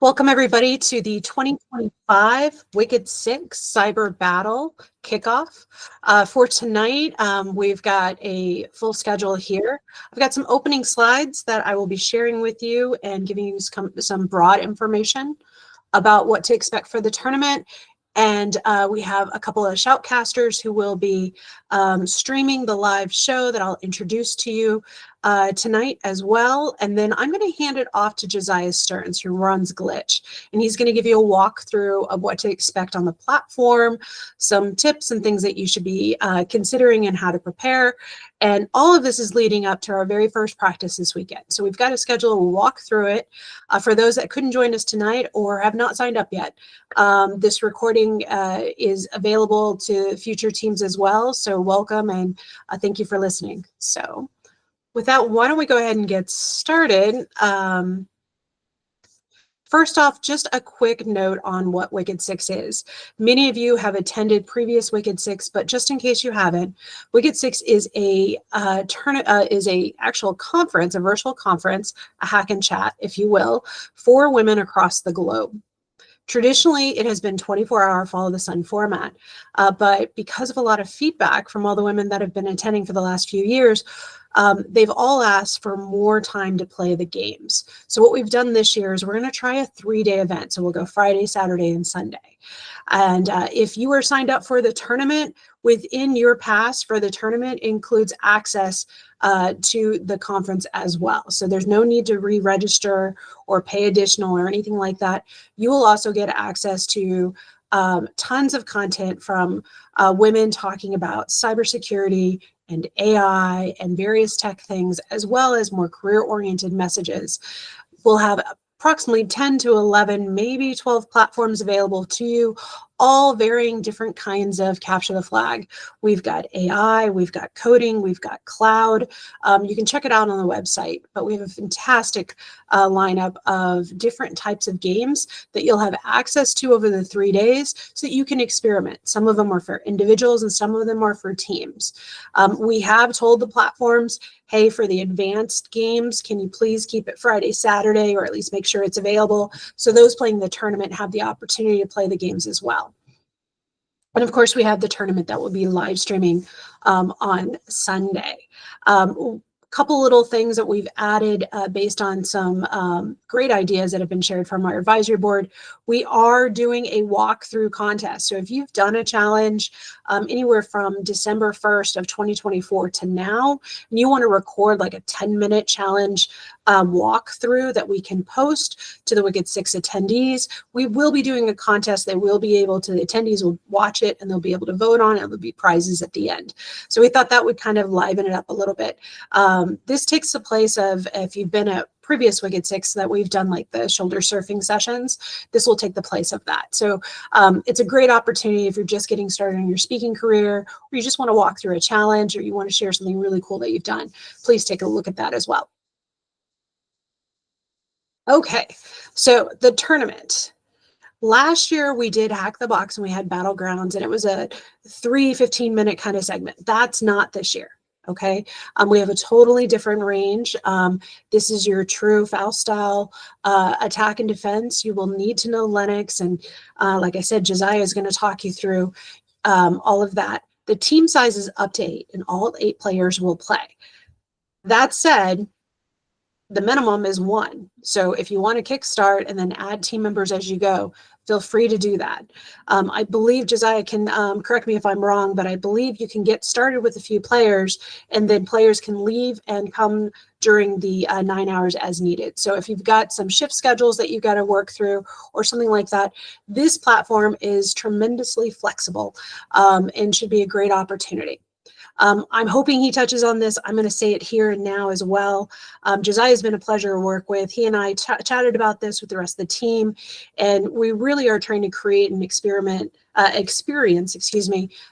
Welcome everybody to the 2025 Wicked6 Cyber Battle kickoff. For tonight, we've got a full schedule here. I've got some opening slides that I will be sharing with you and giving you some broad information about what to expect for the tournament. And we have a couple of Shoutcasters who will be streaming the live show that I'll introduce to you tonight as well. And then I'm going to hand it off to Josiah Stearns, who runs Glitch. And he's going to give you a walkthrough of what to expect on the platform, some tips and things that you should be considering and how to prepare. And all of this is leading up to our very first practice this weekend. So we've got a schedule, we'll walk through it. For those that couldn't join us tonight or have not signed up yet, this recording is available to future teams as well. So welcome and thank you for listening. So with that, why don't we go ahead and get started? First off, just a quick note on what Wicked6 is. Many of you have attended previous Wicked6, but just in case you haven't, Wicked6 is a actual conference, a virtual conference, a hack and chat, if you will, for women across the globe. Traditionally, it has been 24-hour follow the sun format, but because of a lot of feedback from all the women that have been attending for the last few years, they've all asked for more time to play the games. So what we've done this year is we're going to try a 3-day event. So we'll go Friday, Saturday, and Sunday. And if you are signed up for the tournament, within your pass for the tournament includes access to the conference as well. So there's no need to re-register or pay additional or anything like that. You will also get access to tons of content from women talking about cybersecurity and AI and various tech things, as well as more career-oriented messages. We'll have approximately 10 to 11, maybe 12 platforms available to you, all varying different kinds of capture the flag. We've got AI, we've got coding, we've got cloud. You can check it out on the website, but we have a fantastic lineup of different types of games that you'll have access to over the 3 days so that you can experiment. Some of them are for individuals and some of them are for teams. We have told the platforms, hey, for the advanced games, can you please keep it Friday, Saturday, or at least make sure it's available so those playing the tournament have the opportunity to play the games as well. And of course, we have the tournament that will be live streaming on Sunday. Couple little things that we've added based on some great ideas that have been shared from our advisory board. We are doing a walkthrough contest. So if you've done a challenge anywhere from December 1st of 2024 to now, and you want to record like a 10-minute challenge walkthrough that we can post to the Wicked6 attendees, we will be doing a contest. They will be able to, the attendees will watch it and they'll be able to vote on it. There'll be prizes at the end. So we thought that would kind of liven it up a little bit. This takes the place of, if you've been at previous Wicked6 that we've done like the shoulder surfing sessions, this will take the place of that. So it's a great opportunity if you're just getting started in your speaking career, or you just want to walk through a challenge, or you want to share something really cool that you've done. Please take a look at that as well. Okay, so the tournament. Last year we did Hack the Box and we had Battlegrounds, and it was a 15-minute kind of segment. That's not this year. Okay, we have a totally different range. This is your true FAL style attack and defense. You will need to know Linux, and like I said, Josiah is going to talk you through all of that. The team size is up to 8, and all 8 players will play. That said, the minimum is 1. So if you want to kickstart and then add team members as you go, feel free to do that. I believe Josiah can correct me if I'm wrong, but I believe you can get started with a few players and then players can leave and come during the 9 hours as needed. So if you've got some shift schedules that you've got to work through or something like that, this platform is tremendously flexible and should be a great opportunity. I'm hoping he touches on this. I'm going to say it here and now as well. Josiah has been a pleasure to work with. He and I chatted about this with the rest of the team, and we really are trying to create an experience,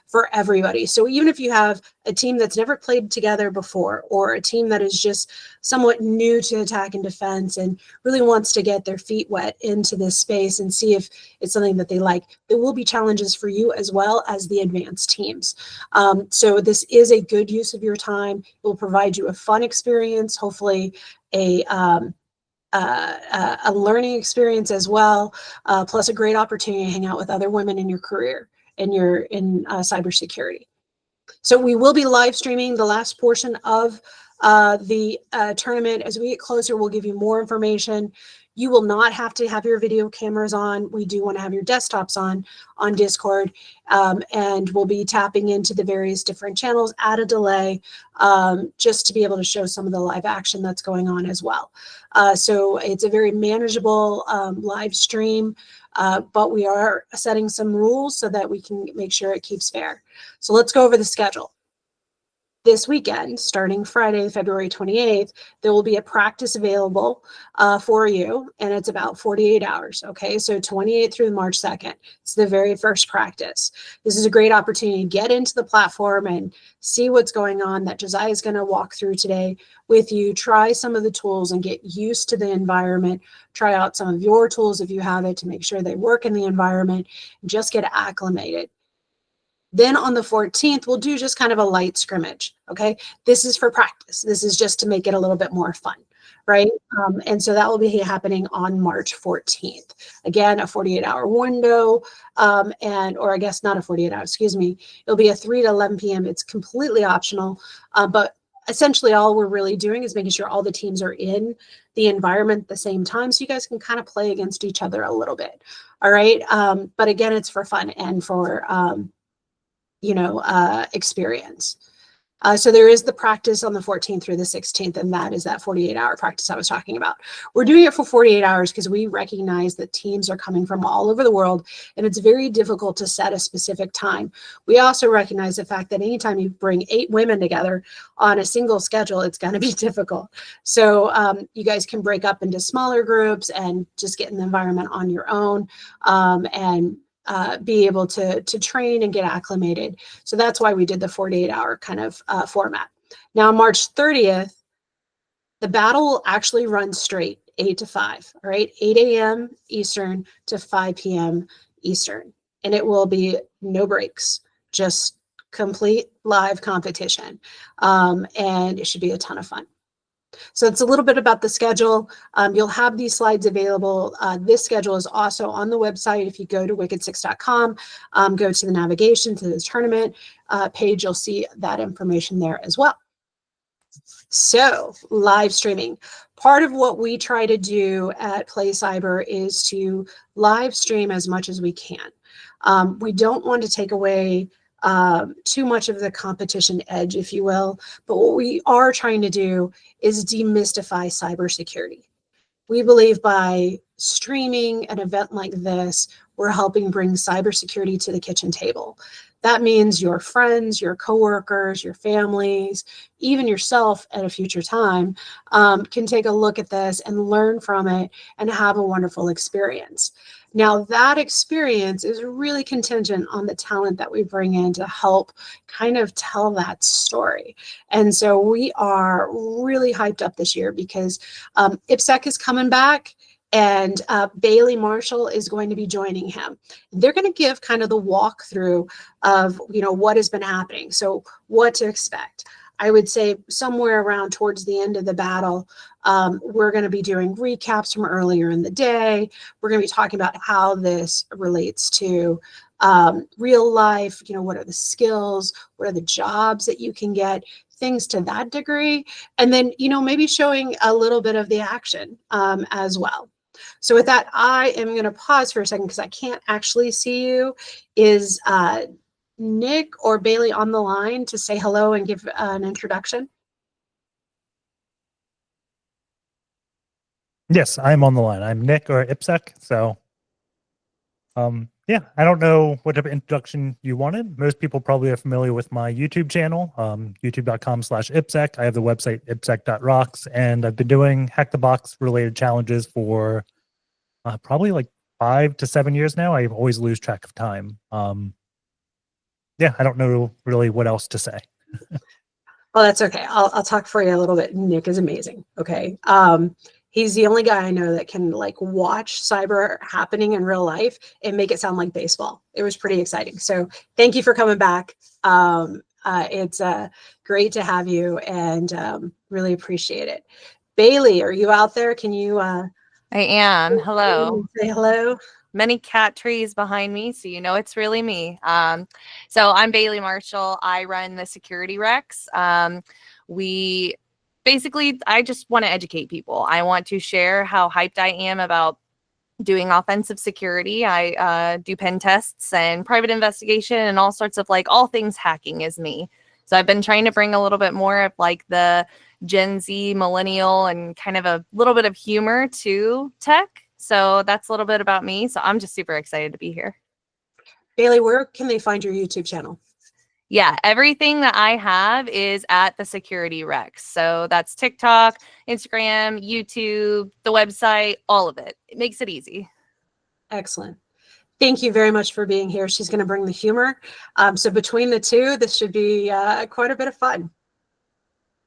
for everybody. So even if you have a team that's never played together before, or a team that is just somewhat new to attack and defense and really wants to get their feet wet into this space and see if it's something that they like, there will be challenges for you as well as the advanced teams. So this is a good use of your time. It will provide you a fun experience, hopefully a a learning experience as well, plus a great opportunity to hang out with other women in your career and in cybersecurity. So we will be live streaming the last portion of the tournament. As we get closer, we'll give you more information. You will not have to have your video cameras on. We do want to have your desktops on Discord, and we'll be tapping into the various different channels at a delay, just to be able to show some of the live action that's going on as well. So it's a very manageable live stream, but we are setting some rules so that we can make sure it keeps fair. So let's go over the schedule. This weekend, starting Friday, February 28th, there will be a practice available for you, and it's about 48 hours, okay? So 28th through March 2nd. It's the very first practice. This is a great opportunity to get into the platform and see what's going on that Josiah is going to walk through today with you. Try some of the tools and get used to the environment. Try out some of your tools if you have it to make sure they work in the environment. Just get acclimated. Then on the 14th, we'll do just kind of a light scrimmage, okay? This is for practice. This is just to make it a little bit more fun, right? And so that will be happening on March 14th. Again, a 48-hour window, or I guess not a 48-hour, excuse me. It'll be a 3 to 11 p.m. It's completely optional, but essentially all we're really doing is making sure all the teams are in the environment at the same time, so you guys can kind of play against each other a little bit, all right? But again, it's for fun and for experience. So there is the practice on the 14th through the 16th, and that is that 48-hour practice I was talking about. We're doing it for 48 hours because we recognize that teams are coming from all over the world, and it's very difficult to set a specific time. We also recognize the fact that anytime you bring 8 women together on a single schedule, it's going to be difficult. So you guys can break up into smaller groups and just get in the environment on your own, and be able to train and get acclimated. So that's why we did the 48-hour kind of format. Now, on March 30th, the battle will actually run straight, 8 to 5, all right? 8 a.m. Eastern to 5 p.m. Eastern. And it will be no breaks, just complete live competition. And it should be a ton of fun. So it's a little bit about the schedule. You'll have these slides available. This schedule is also on the website. If you go to wicked6.com, go to the navigation to the tournament page, you'll see that information there as well. So live streaming. Part of what we try to do at Play Cyber is to live stream as much as we can. We don't want to take away too much of the competition edge, if you will. But what we are trying to do is demystify cybersecurity. We believe by streaming an event like this, we're helping bring cybersecurity to the kitchen table. That means your friends, your coworkers, your families, even yourself at a future time can take a look at this and learn from it and have a wonderful experience. Now, that experience is really contingent on the talent that we bring in to help kind of tell that story. And so we are really hyped up this year because IPSEC is coming back, and Bailey Marshall is going to be joining him. They're going to give kind of the walkthrough of, what has been happening. So what to expect. I would say somewhere around towards the end of the battle, we're going to be doing recaps from earlier in the day. We're going to be talking about how this relates to real life, what are the skills, what are the jobs that you can get, things to that degree. And then, maybe showing a little bit of the action as well. So with that, I am going to pause for a second because I can't actually see you. Is Nick or Bailey on the line to say hello and give an introduction? Yes, I'm on the line. I'm Nick or IPSEC. So, yeah, I don't know what type of introduction you wanted. Most people probably are familiar with my YouTube channel, youtube.com/IPSEC. I have the website ipsec.rocks, and I've been doing Hack the Box related challenges for probably like 5 to 7 years now. I always lose track of time. Yeah, I don't know really what else to say. Well, that's okay. I'll talk for you a little bit. Nick is amazing. Okay. He's the only guy I know that can watch cyber happening in real life and make it sound like baseball. It was pretty exciting. So thank you for coming back. It's great to have you and really appreciate it. Bailey, are you out there? Can you I am. Hello. say hello? Many cat trees behind me, so you know it's really me. So I'm Bailey Marshall. I run the security Rex. We basically, I just want to educate people. I want to share how hyped I am about doing offensive security. I do pen tests and private investigation and all sorts of like all things hacking is me. So I've been trying to bring a little bit more of like the Gen Z millennial and kind of a little bit of humor to tech. So that's a little bit about me. So I'm just super excited to be here. Bailey, where can they find your YouTube channel? Yeah, everything that I have is at the Security Rex. So that's TikTok, Instagram, YouTube, the website, all of it. It makes it easy. Excellent. Thank you very much for being here. She's going to bring the humor. So between the two, this should be quite a bit of fun.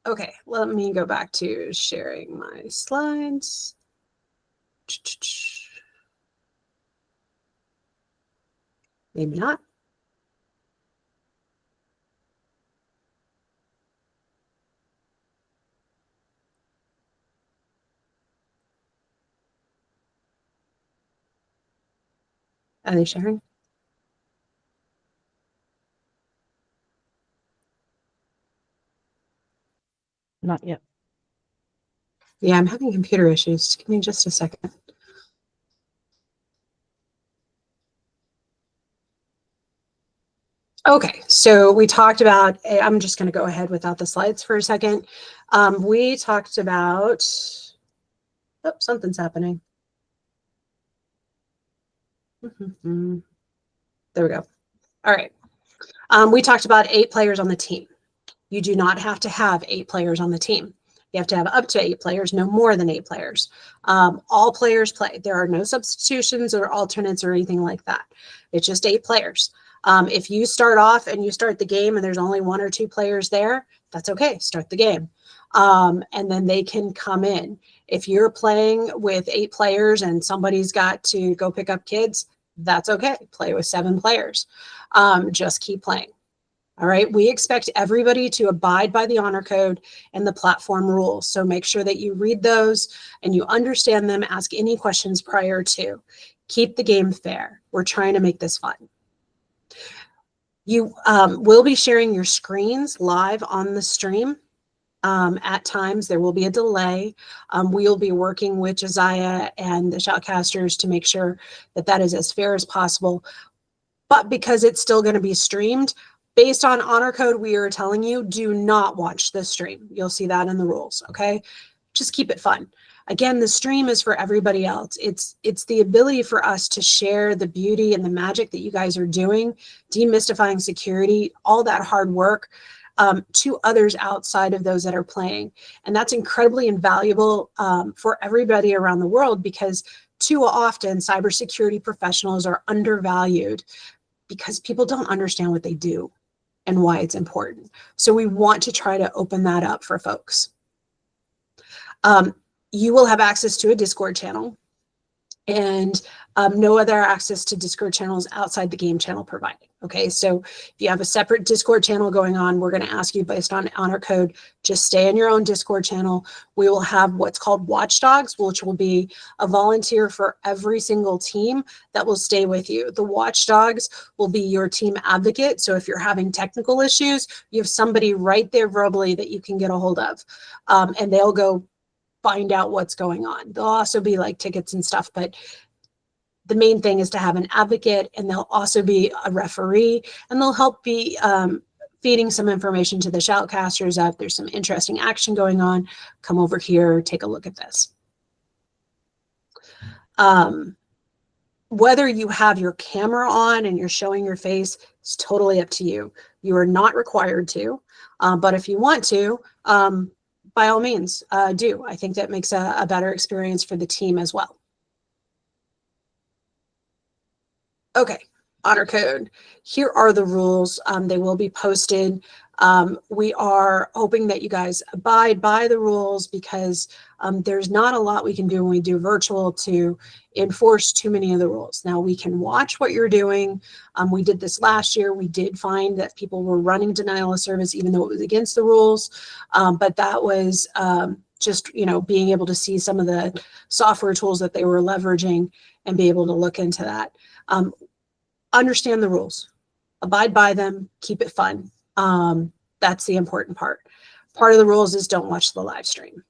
Okay, let me go back to sharing my slides. Maybe not. Are they sharing? Not yet. Yeah, I'm having computer issues. Give me just a second. Okay, so we talked about, I'm just going to go ahead without the slides for a second. We talked about, oh, something's happening. There we go. All right. We talked about 8 players on the team. You do not have to have 8 players on the team. You have to have up to 8 players, no more than 8 players. All players play. There are no substitutions or alternates or anything like that. It's just 8 players. If you start off and you start the game and there's only 1 or 2 players there, that's okay. Start the game. And then they can come in. If you're playing with 8 players and somebody's got to go pick up kids, that's okay. Play with 7 players. Just keep playing. All right. We expect everybody to abide by the honor code and the platform rules. So make sure that you read those and you understand them. Ask any questions prior to. Keep the game fair. We're trying to make this fun. You will be sharing your screens live on the stream. At times, there will be a delay. We'll be working with Josiah and the Shoutcasters to make sure that that is as fair as possible. But because it's still going to be streamed, based on honor code, we are telling you, do not watch the stream. You'll see that in the rules, okay? Just keep it fun. Again, the stream is for everybody else. It's the ability for us to share the beauty and the magic that you guys are doing, demystifying security, all that hard work to others outside of those that are playing. And that's incredibly invaluable for everybody around the world because too often cybersecurity professionals are undervalued because people don't understand what they do and why it's important. So we want to try to open that up for folks. You will have access to a Discord channel and no other access to Discord channels outside the game channel provided. Okay, so if you have a separate Discord channel going on, we're going to ask you based on honor code, just stay in your own Discord channel. We will have what's called watchdogs, which will be a volunteer for every single team that will stay with you. The watchdogs will be your team advocate. So if you're having technical issues, you have somebody right there verbally that you can get a hold of, and they'll go find out what's going on. There'll also be like tickets and stuff, but the main thing is to have an advocate, and they'll also be a referee, and they'll help be feeding some information to the Shoutcasters. If there's some interesting action going on, come over here, take a look at this. Whether you have your camera on and you're showing your face is totally up to you. You are not required to, but if you want to, by all means, do. I think that makes a better experience for the team as well. Okay, honor code. Here are the rules. They will be posted. We are hoping that you guys abide by the rules because there's not a lot we can do when we do virtual to enforce too many of the rules. Now, we can watch what you're doing. We did this last year. We did find that people were running denial of service even though it was against the rules, but that was just, being able to see some of the software tools that they were leveraging and be able to look into that. Understand the rules, abide by them, keep it fun. That's the important part. Part of the rules is don't watch the live stream.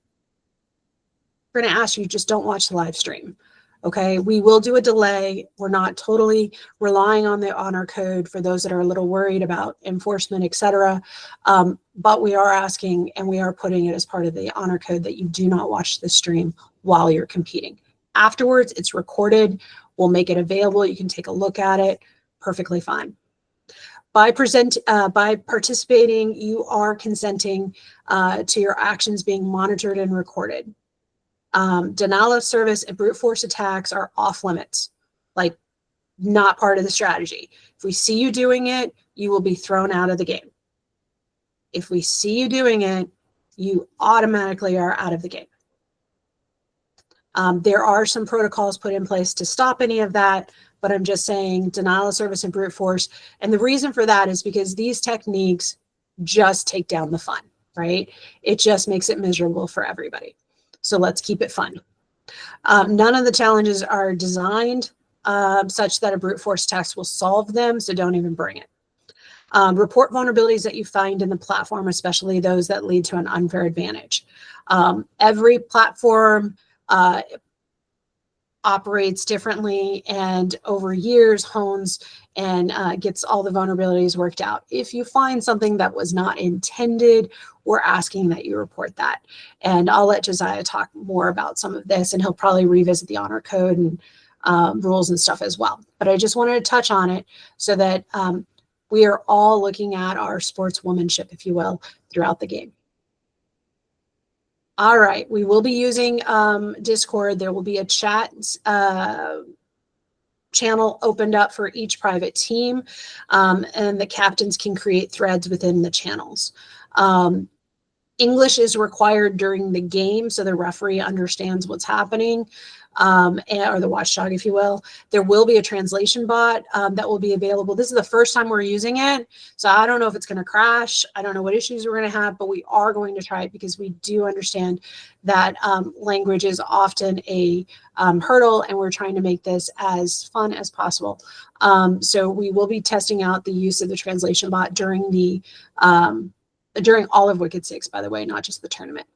We're going to ask you, just don't watch the live stream. Okay, we will do a delay. We're not totally relying on the honor code for those that are a little worried about enforcement, etc. But we are asking, and we are putting it as part of the honor code, that you do not watch the stream while you're competing. Afterwards, it's recorded. We'll make it available. You can take a look at it. Perfectly fine. By participating, you are consenting to your actions being monitored and recorded. Denial of service and brute force attacks are off limits, like not part of the strategy. If we see you doing it, you will be thrown out of the game. If we see you doing it, you automatically are out of the game. There are some protocols put in place to stop any of that, but I'm just saying denial of service and brute force. And the reason for that is because these techniques just take down the fun, right? It just makes it miserable for everybody. So let's keep it fun. None of the challenges are designed such that a brute force test will solve them, so don't even bring it. Report vulnerabilities that you find in the platform, especially those that lead to an unfair advantage. Every platform operates differently and over years hones and gets all the vulnerabilities worked out. If you find something that was not intended, we're asking that you report that. And I'll let Josiah talk more about some of this, and he'll probably revisit the honor code and rules and stuff as well. But I just wanted to touch on it so that we are all looking at our sportswomanship, if you will, throughout the game. All right, we will be using Discord. There will be a chat channel opened up for each private team, and the captains can create threads within the channels. English is required during the game, so the referee understands what's happening, or the watchdog, if you will. There will be a translation bot that will be available. This is the first time we're using it, so I don't know if it's going to crash. I don't know what issues we're going to have, but we are going to try it because we do understand that language is often a hurdle, and we're trying to make this as fun as possible. So we will be testing out the use of the translation bot during the during all of Wicked6, by the way, not just the tournament.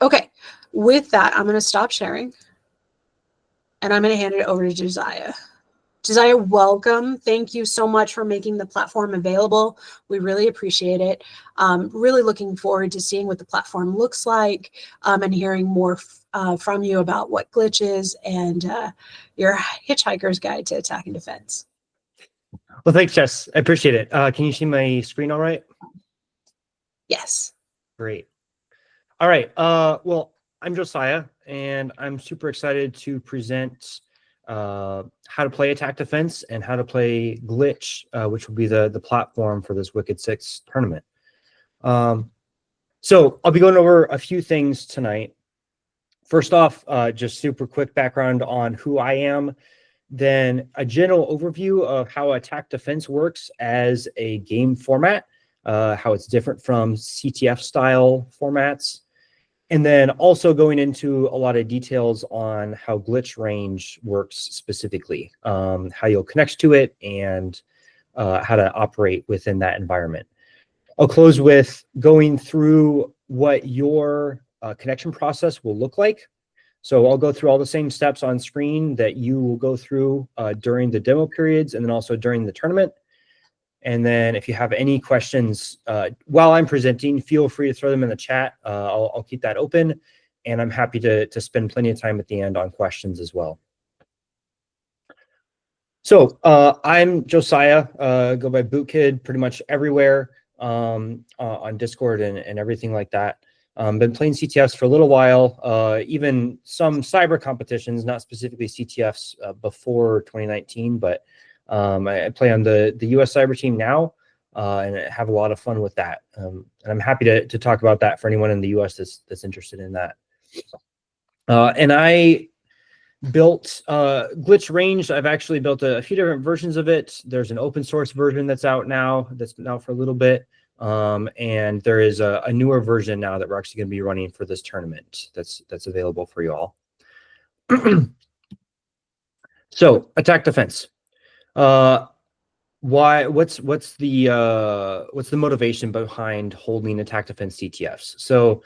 Okay, with that, I'm going to stop sharing, and I'm going to hand it over to Josiah. Josiah, welcome. Thank you so much for making the platform available. We really appreciate it. Really looking forward to seeing what the platform looks like and hearing more from you about what glitches and your hitchhiker's guide to attack and defense. Well, thanks, Jess. I appreciate it. Can you see my screen all right? Yes. Great. All right. Well, I'm Josiah, and I'm super excited to present how to play attack defense and how to play glitch, which will be the platform for this Wicked6 tournament. So I'll be going over a few things tonight. First off, just super quick background on who I am. Then a general overview of how attack defense works as a game format, how it's different from CTF style formats. And then also going into a lot of details on how glitch range works specifically, how you'll connect to it, and how to operate within that environment. I'll close with going through what your connection process will look like. So I'll go through all the same steps on screen that you will go through during the demo periods and then also during the tournament. And then if you have any questions while I'm presenting, feel free to throw them in the chat. I'll keep that open, and I'm happy to spend plenty of time at the end on questions as well. So I'm Josiah, go by Bootkid pretty much everywhere on Discord and everything like that. Been playing CTFs for a little while, even some cyber competitions, not specifically CTFs before 2019, but I play on the US cyber team now and have a lot of fun with that. And I'm happy to talk about that for anyone in the US that's interested in that. And I built Glitch Range. I've actually built a few different versions of it. There's an open source version that's out now, that's been out for a little bit. And there is a newer version now that we're actually going to be running for this tournament that's available for you all. So attack defense. What's the motivation behind holding attack defense CTFs? So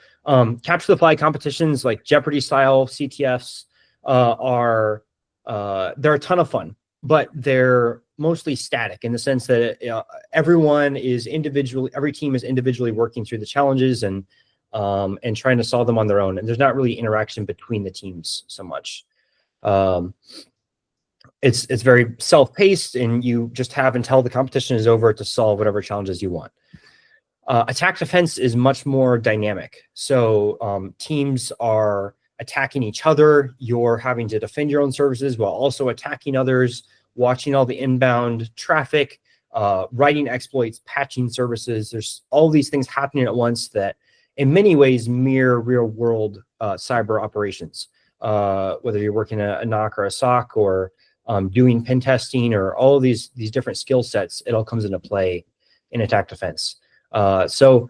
capture the flag competitions like Jeopardy style CTFs are they're a ton of fun, but they're mostly static in the sense that every team is individually working through the challenges and trying to solve them on their own, and there's not really interaction between the teams so much. It's very self-paced, and you just have until the competition is over to solve whatever challenges you want. Attack defense is much more dynamic. So teams are attacking each other. You're having to defend your own services while also attacking others, watching all the inbound traffic, writing exploits, patching services. There's all these things happening at once that in many ways mirror real-world cyber operations, whether you're working a knock or a SOC or doing pen testing or all of these different skill sets. It all comes into play in attack defense. So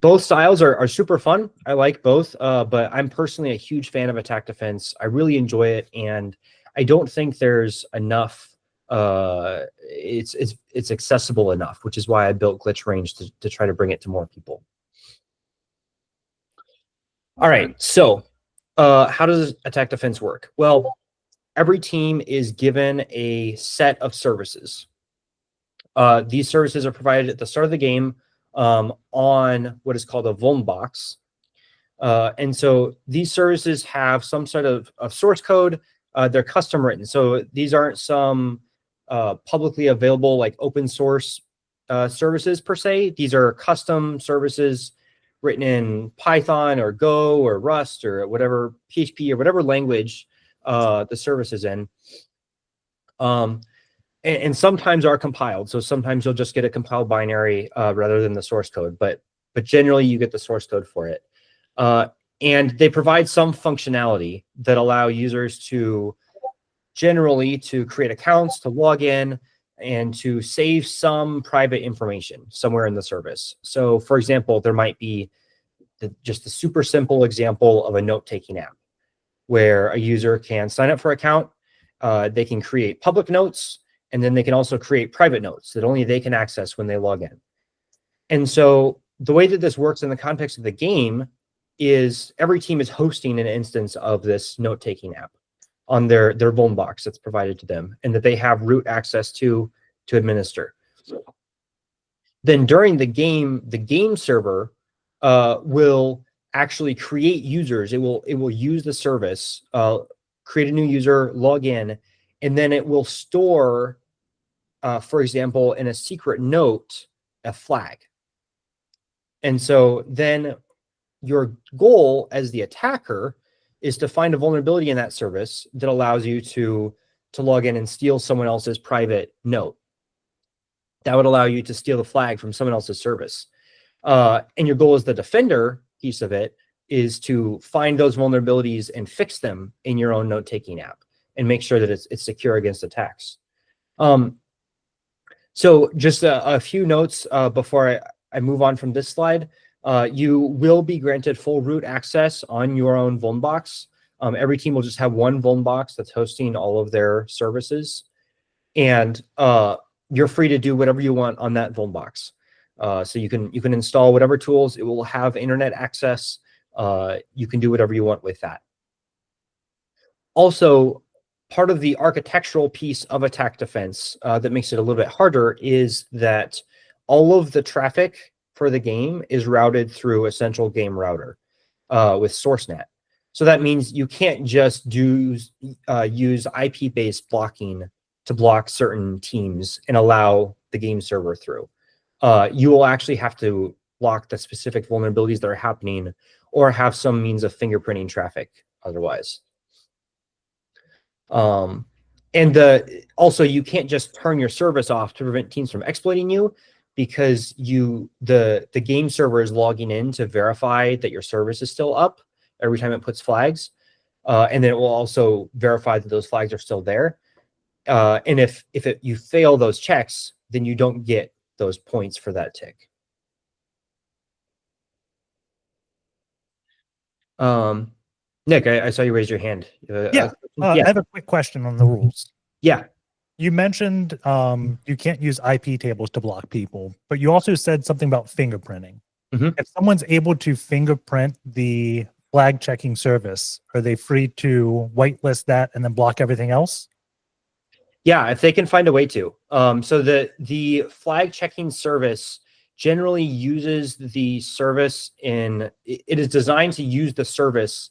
both styles are super fun. I like both, but I'm personally a huge fan of attack defense. I really enjoy it, and I don't think there's enough. It's accessible enough, which is why I built Glitch Range to try to bring it to more people. All right, so how does attack defense work? Well, every team is given a set of services. These services are provided at the start of the game on what is called a vuln box. And so these services have some sort of source code. They're custom written. So these aren't some publicly available like open source services per se. These are custom services written in Python or Go or Rust or whatever, PHP or whatever language the service is in. And sometimes are compiled. So sometimes you'll just get a compiled binary rather than the source code, but generally you get the source code for it. And they provide some functionality that allow users to generally to create accounts, to log in, and to save some private information somewhere in the service. So for example, there might be just a super simple example of a note-taking app where a user can sign up for an account, they can create public notes, and then they can also create private notes that only they can access when they log in. And so the way that this works in the context of the game is every team is hosting an instance of this note-taking app on their vuln box that's provided to them and that they have root access to administer. Then during the game server will actually create users. It will use the service, create a new user, log in, and then it will store, for example, in a secret note, a flag. And so then your goal as the attacker is to find a vulnerability in that service that allows you to log in and steal someone else's private note. That would allow you to steal the flag from someone else's service. And your goal as the defender piece of it is to find those vulnerabilities and fix them in your own note-taking app and make sure that it's secure against attacks. So just a few notes before I move on from this slide. You will be granted full root access on your own vuln box. Every team will just have one vuln box that's hosting all of their services. And you're free to do whatever you want on that vuln box. So you can install whatever tools. It will have internet access. You can do whatever you want with that. Also, part of the architectural piece of attack defense that makes it a little bit harder is that all of the traffic for the game is routed through a central game router with SourceNet. So that means you can't just use IP-based blocking to block certain teams and allow the game server through. You will actually have to block the specific vulnerabilities that are happening or have some means of fingerprinting traffic otherwise. And also you can't just turn your service off to prevent teams from exploiting you, because the game server is logging in to verify that your service is still up every time it puts flags. And then it will also verify that those flags are still there. And if you fail those checks, then you don't get those points for that tick. Nick, I saw you raise your hand. Yeah. I Yeah. have a quick question on the rules. Yeah. You mentioned you can't use IP tables to block people, but you also said something about fingerprinting. Mhm. If someone's able to fingerprint the flag checking service, are they free to whitelist that and then block everything else? Yeah, if they can find a way to. So the flag checking service generally uses the service it is designed to use the service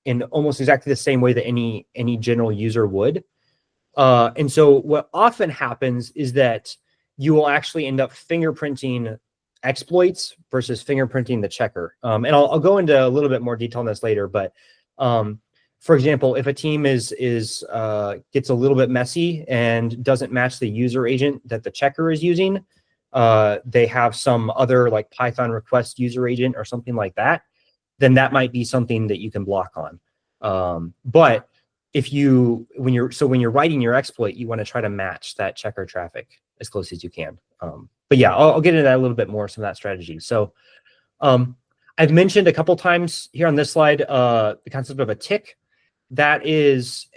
in almost exactly the same way that any general user would. And so what often happens is that you will actually end up fingerprinting exploits versus fingerprinting the checker. And I'll go into a little bit more detail on this later, but for example, if a team gets a little bit messy and doesn't match the user agent that the checker is using, they have some other like Python request user agent or something like that, then that might be something that you can block on. But when you're writing your exploit, you want to try to match that checker traffic as close as you can. But yeah, I'll get into that a little bit more, some of that strategy. So I've mentioned a couple times here on this slide the concept of a tick. That is,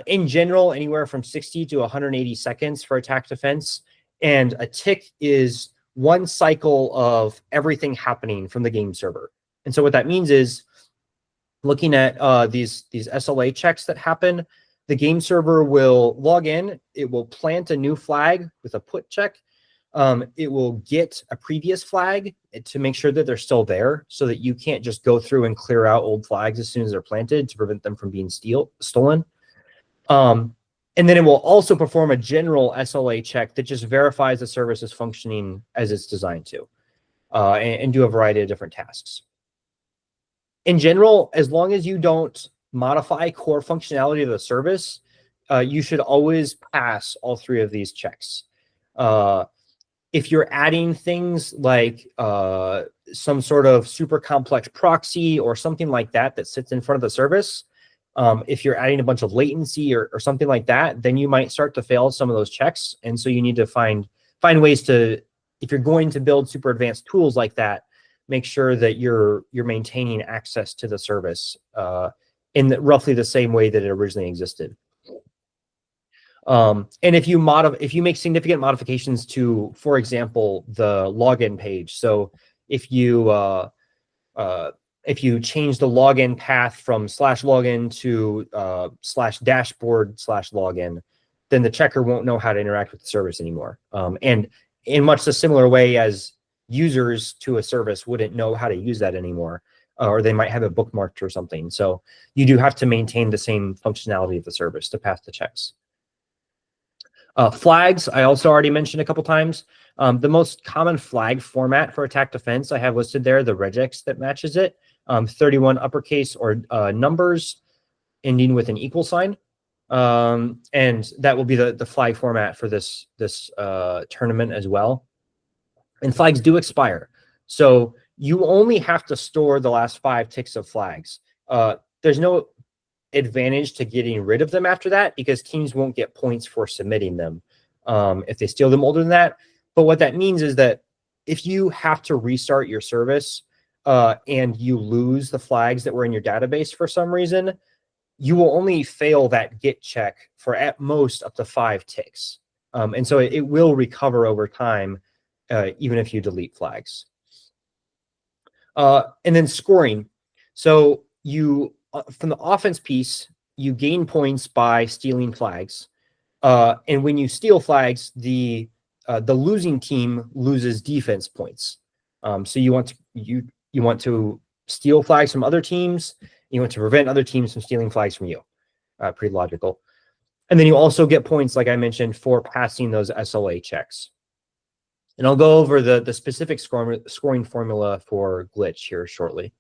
in general, anywhere from 60 to 180 seconds for attack defense. And a tick is one cycle of everything happening from the game server. And so what that means is, looking at these SLA checks that happen, the game server will log in, it will plant a new flag with a put check. It will get a previous flag to make sure that they're still there so that you can't just go through and clear out old flags as soon as they're planted to prevent them from being stolen. And then it will also perform a general SLA check that just verifies the service is functioning as it's designed to, and do a variety of different tasks. In general, as long as you don't modify core functionality of the service, you should always pass all three of these checks. If you're adding things like some sort of super complex proxy or something like that that sits in front of the service, if you're adding a bunch of latency or something like that, then you might start to fail some of those checks. And so you need to find ways to, if you're going to build super advanced tools like that, make sure that you're maintaining access to the service in roughly the same way that it originally existed. And if you make significant modifications to, for example, the login page, so if you change the login path from /login to /dashboard/login, then the checker won't know how to interact with the service anymore. And in much the similar way as users to a service wouldn't know how to use that anymore, or they might have it bookmarked or something. So you do have to maintain the same functionality of the service to pass the checks. Flags, I also already mentioned a couple times. The most common flag format for attack defense I have listed there, the regex that matches it, 31 uppercase or numbers ending with an equal sign. And that will be the flag format for this tournament as well. And flags do expire. So you only have to store the last 5 ticks of flags. There's no advantage to getting rid of them after that because teams won't get points for submitting them if they steal them older than that. But what that means is that if you have to restart your service and you lose the flags that were in your database for some reason, you will only fail that get check for at most up to 5 ticks. And so it will recover over time, even if you delete flags. And then scoring. So you, from the offense piece, you gain points by stealing flags. And when you steal flags, the losing team loses defense points. So you want to steal flags from other teams. You want to prevent other teams from stealing flags from you. Pretty logical. And then you also get points, like I mentioned, for passing those SLA checks. And I'll go over the specific scoring formula for glitch here shortly.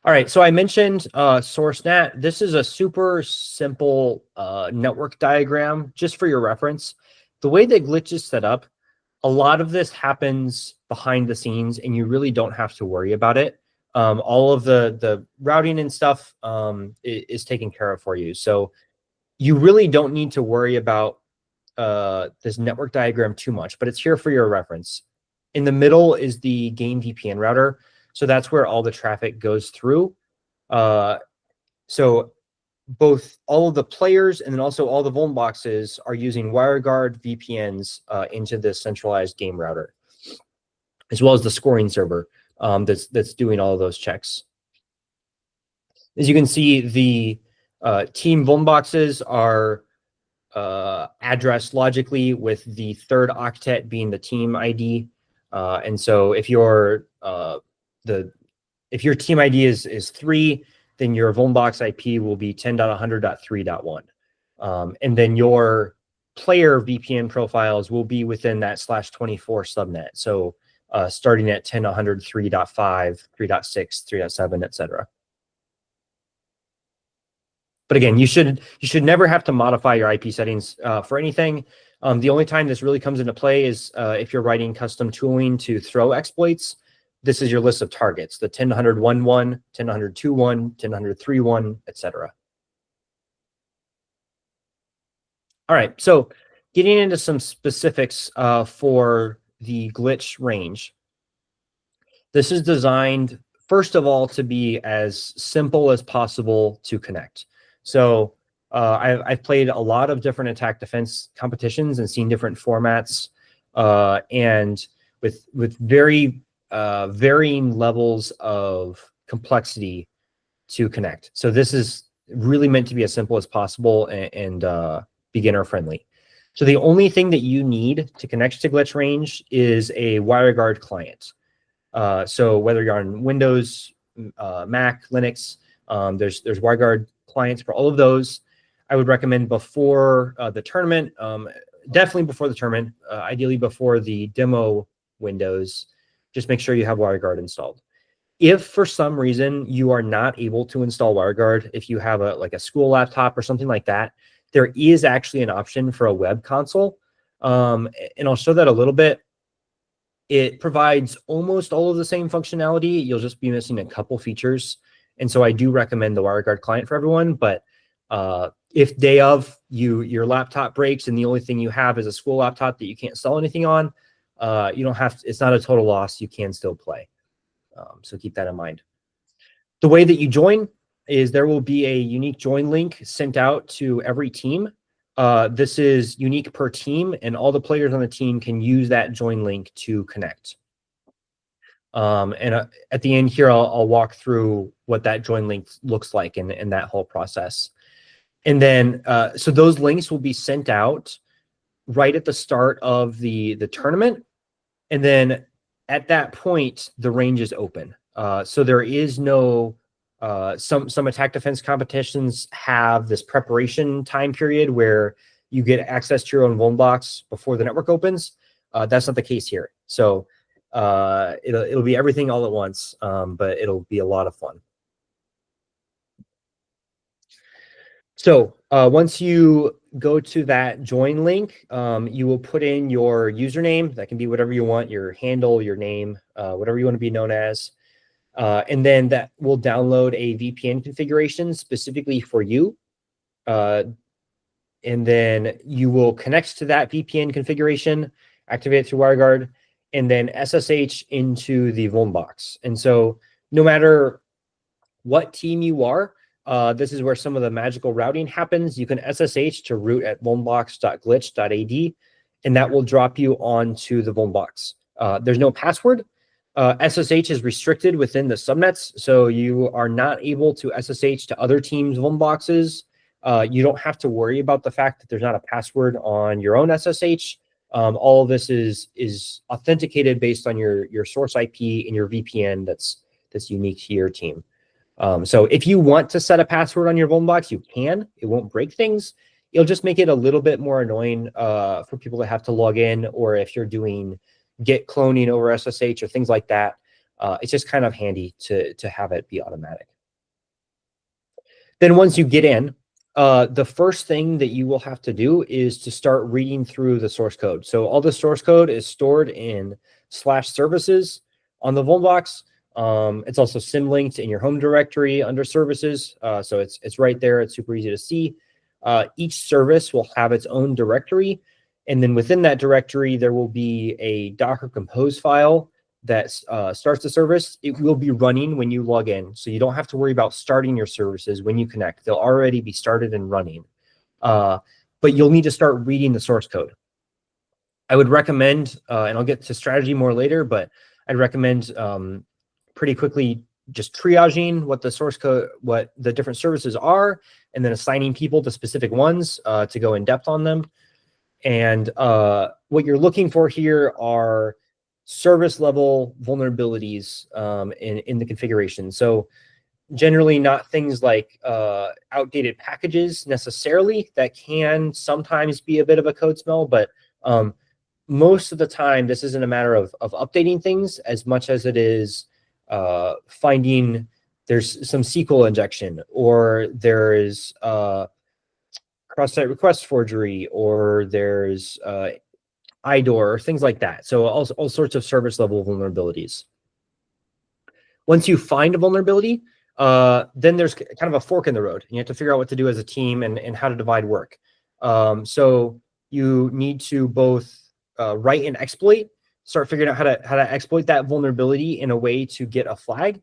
All right, so I mentioned SourceNet. This is a super simple network diagram, just for your reference. The way that glitch is set up, a lot of this happens behind the scenes, and you really don't have to worry about it. All of the routing and stuff is taken care of for you. So you really don't need to worry about this network diagram too much, but it's here for your reference. In the middle is the game VPN router. So that's where all the traffic goes through. So both all of the players and then also all the vuln boxes are using WireGuard VPNs into this centralized game router, as well as the scoring server that's doing all of those checks. As you can see, the team vuln boxes are addressed logically with the third octet being the team ID. And so if your team ID is 3, then your vulnbox IP will be 10.100.3.1. And then your player VPN profiles will be within that /24 subnet. So starting at 10.100.3.5, 3.6, 3.7, etc. But again, you should never have to modify your IP settings for anything. The only time this really comes into play is if you're writing custom tooling to throw exploits. This is your list of targets, the 10.101, 10.102.1, 10.103.1, etc. All right, so getting into some specifics for the glitch range. This is designed, first of all, to be as simple as possible to connect. So I've played a lot of different attack defense competitions and seen different formats, and with very varying levels of complexity to connect. So this is really meant to be as simple as possible and beginner friendly. So the only thing that you need to connect to glitch range is a WireGuard client. So whether you're on Windows, Mac, Linux, there's WireGuard clients for all of those. I would recommend before the tournament, definitely before the tournament, ideally before the demo windows, just make sure you have WireGuard installed. If for some reason you are not able to install WireGuard, if you have like a school laptop or something like that, there is actually an option for a web console. And I'll show that a little bit. It provides almost all of the same functionality. You'll just be missing a couple features. And so I do recommend the WireGuard client for everyone. But if day of your laptop breaks and the only thing you have is a school laptop that you can't install anything on, you don't have to, it's not a total loss. You can still play. So keep that in mind. The way that you join is there will be a unique join link sent out to every team. This is unique per team, and all the players on the team can use that join link to connect. And at the end here, I'll walk through what that join link looks like in that whole process. And then, so those links will be sent out right at the start of the tournament. And then at that point, the range is open. So there is no, some attack defense competitions have this preparation time period where you get access to your own vuln box before the network opens. That's not the case here. So it'll be everything all at once, but it'll be a lot of fun. So once you go to that join link, you will put in your username. That can be whatever you want, your handle, your name, whatever you want to be known as. And then that will download a VPN configuration specifically for you. And then you will connect to that VPN configuration, activate it through WireGuard, and then SSH into the vuln box. And so no matter what team you are, this is where some of the magical routing happens. You can SSH to root at vulnbox.glitch.ad, and that will drop you onto the vuln box. There's no password. SSH is restricted within the subnets, so you are not able to SSH to other teams' vuln boxes. You don't have to worry about the fact that there's not a password on your own SSH. All of this is authenticated based on your source IP and your VPN that's unique to your team. So if you want to set a password on your vuln box, you can. It won't break things. It'll just make it a little bit more annoying for people that have to log in, or if you're doing Git cloning over SSH or things like that. It's just kind of handy to have it be automatic. Then once you get in, the first thing that you will have to do is to start reading through the source code. So all the source code is stored in /services on the vuln box. It's also symlinked in your home directory under services. So it's right there. It's super easy to see. Each service will have its own directory. And then within that directory, there will be a Docker Compose file that starts the service, it will be running when you log in. So you don't have to worry about starting your services when you connect. They'll already be started and running. But you'll need to start reading the source code. I would recommend, and I'll get to strategy more later, but I'd recommend pretty quickly just triaging what the source code, what the different services are, and then assigning people to specific ones to go in depth on them. And what you're looking for here are service level vulnerabilities in the configuration. So generally not things like outdated packages necessarily. That can sometimes be a bit of a code smell, but most of the time, this isn't a matter of updating things as much as it is finding there's some SQL injection, or there's cross-site request forgery, or there's IDOR, or things like that. So all sorts of service level vulnerabilities. Once you find a vulnerability, then there's kind of a fork in the road. You have to figure out what to do as a team and how to divide work. So you need to both write an exploit, start figuring out how to exploit that vulnerability in a way to get a flag.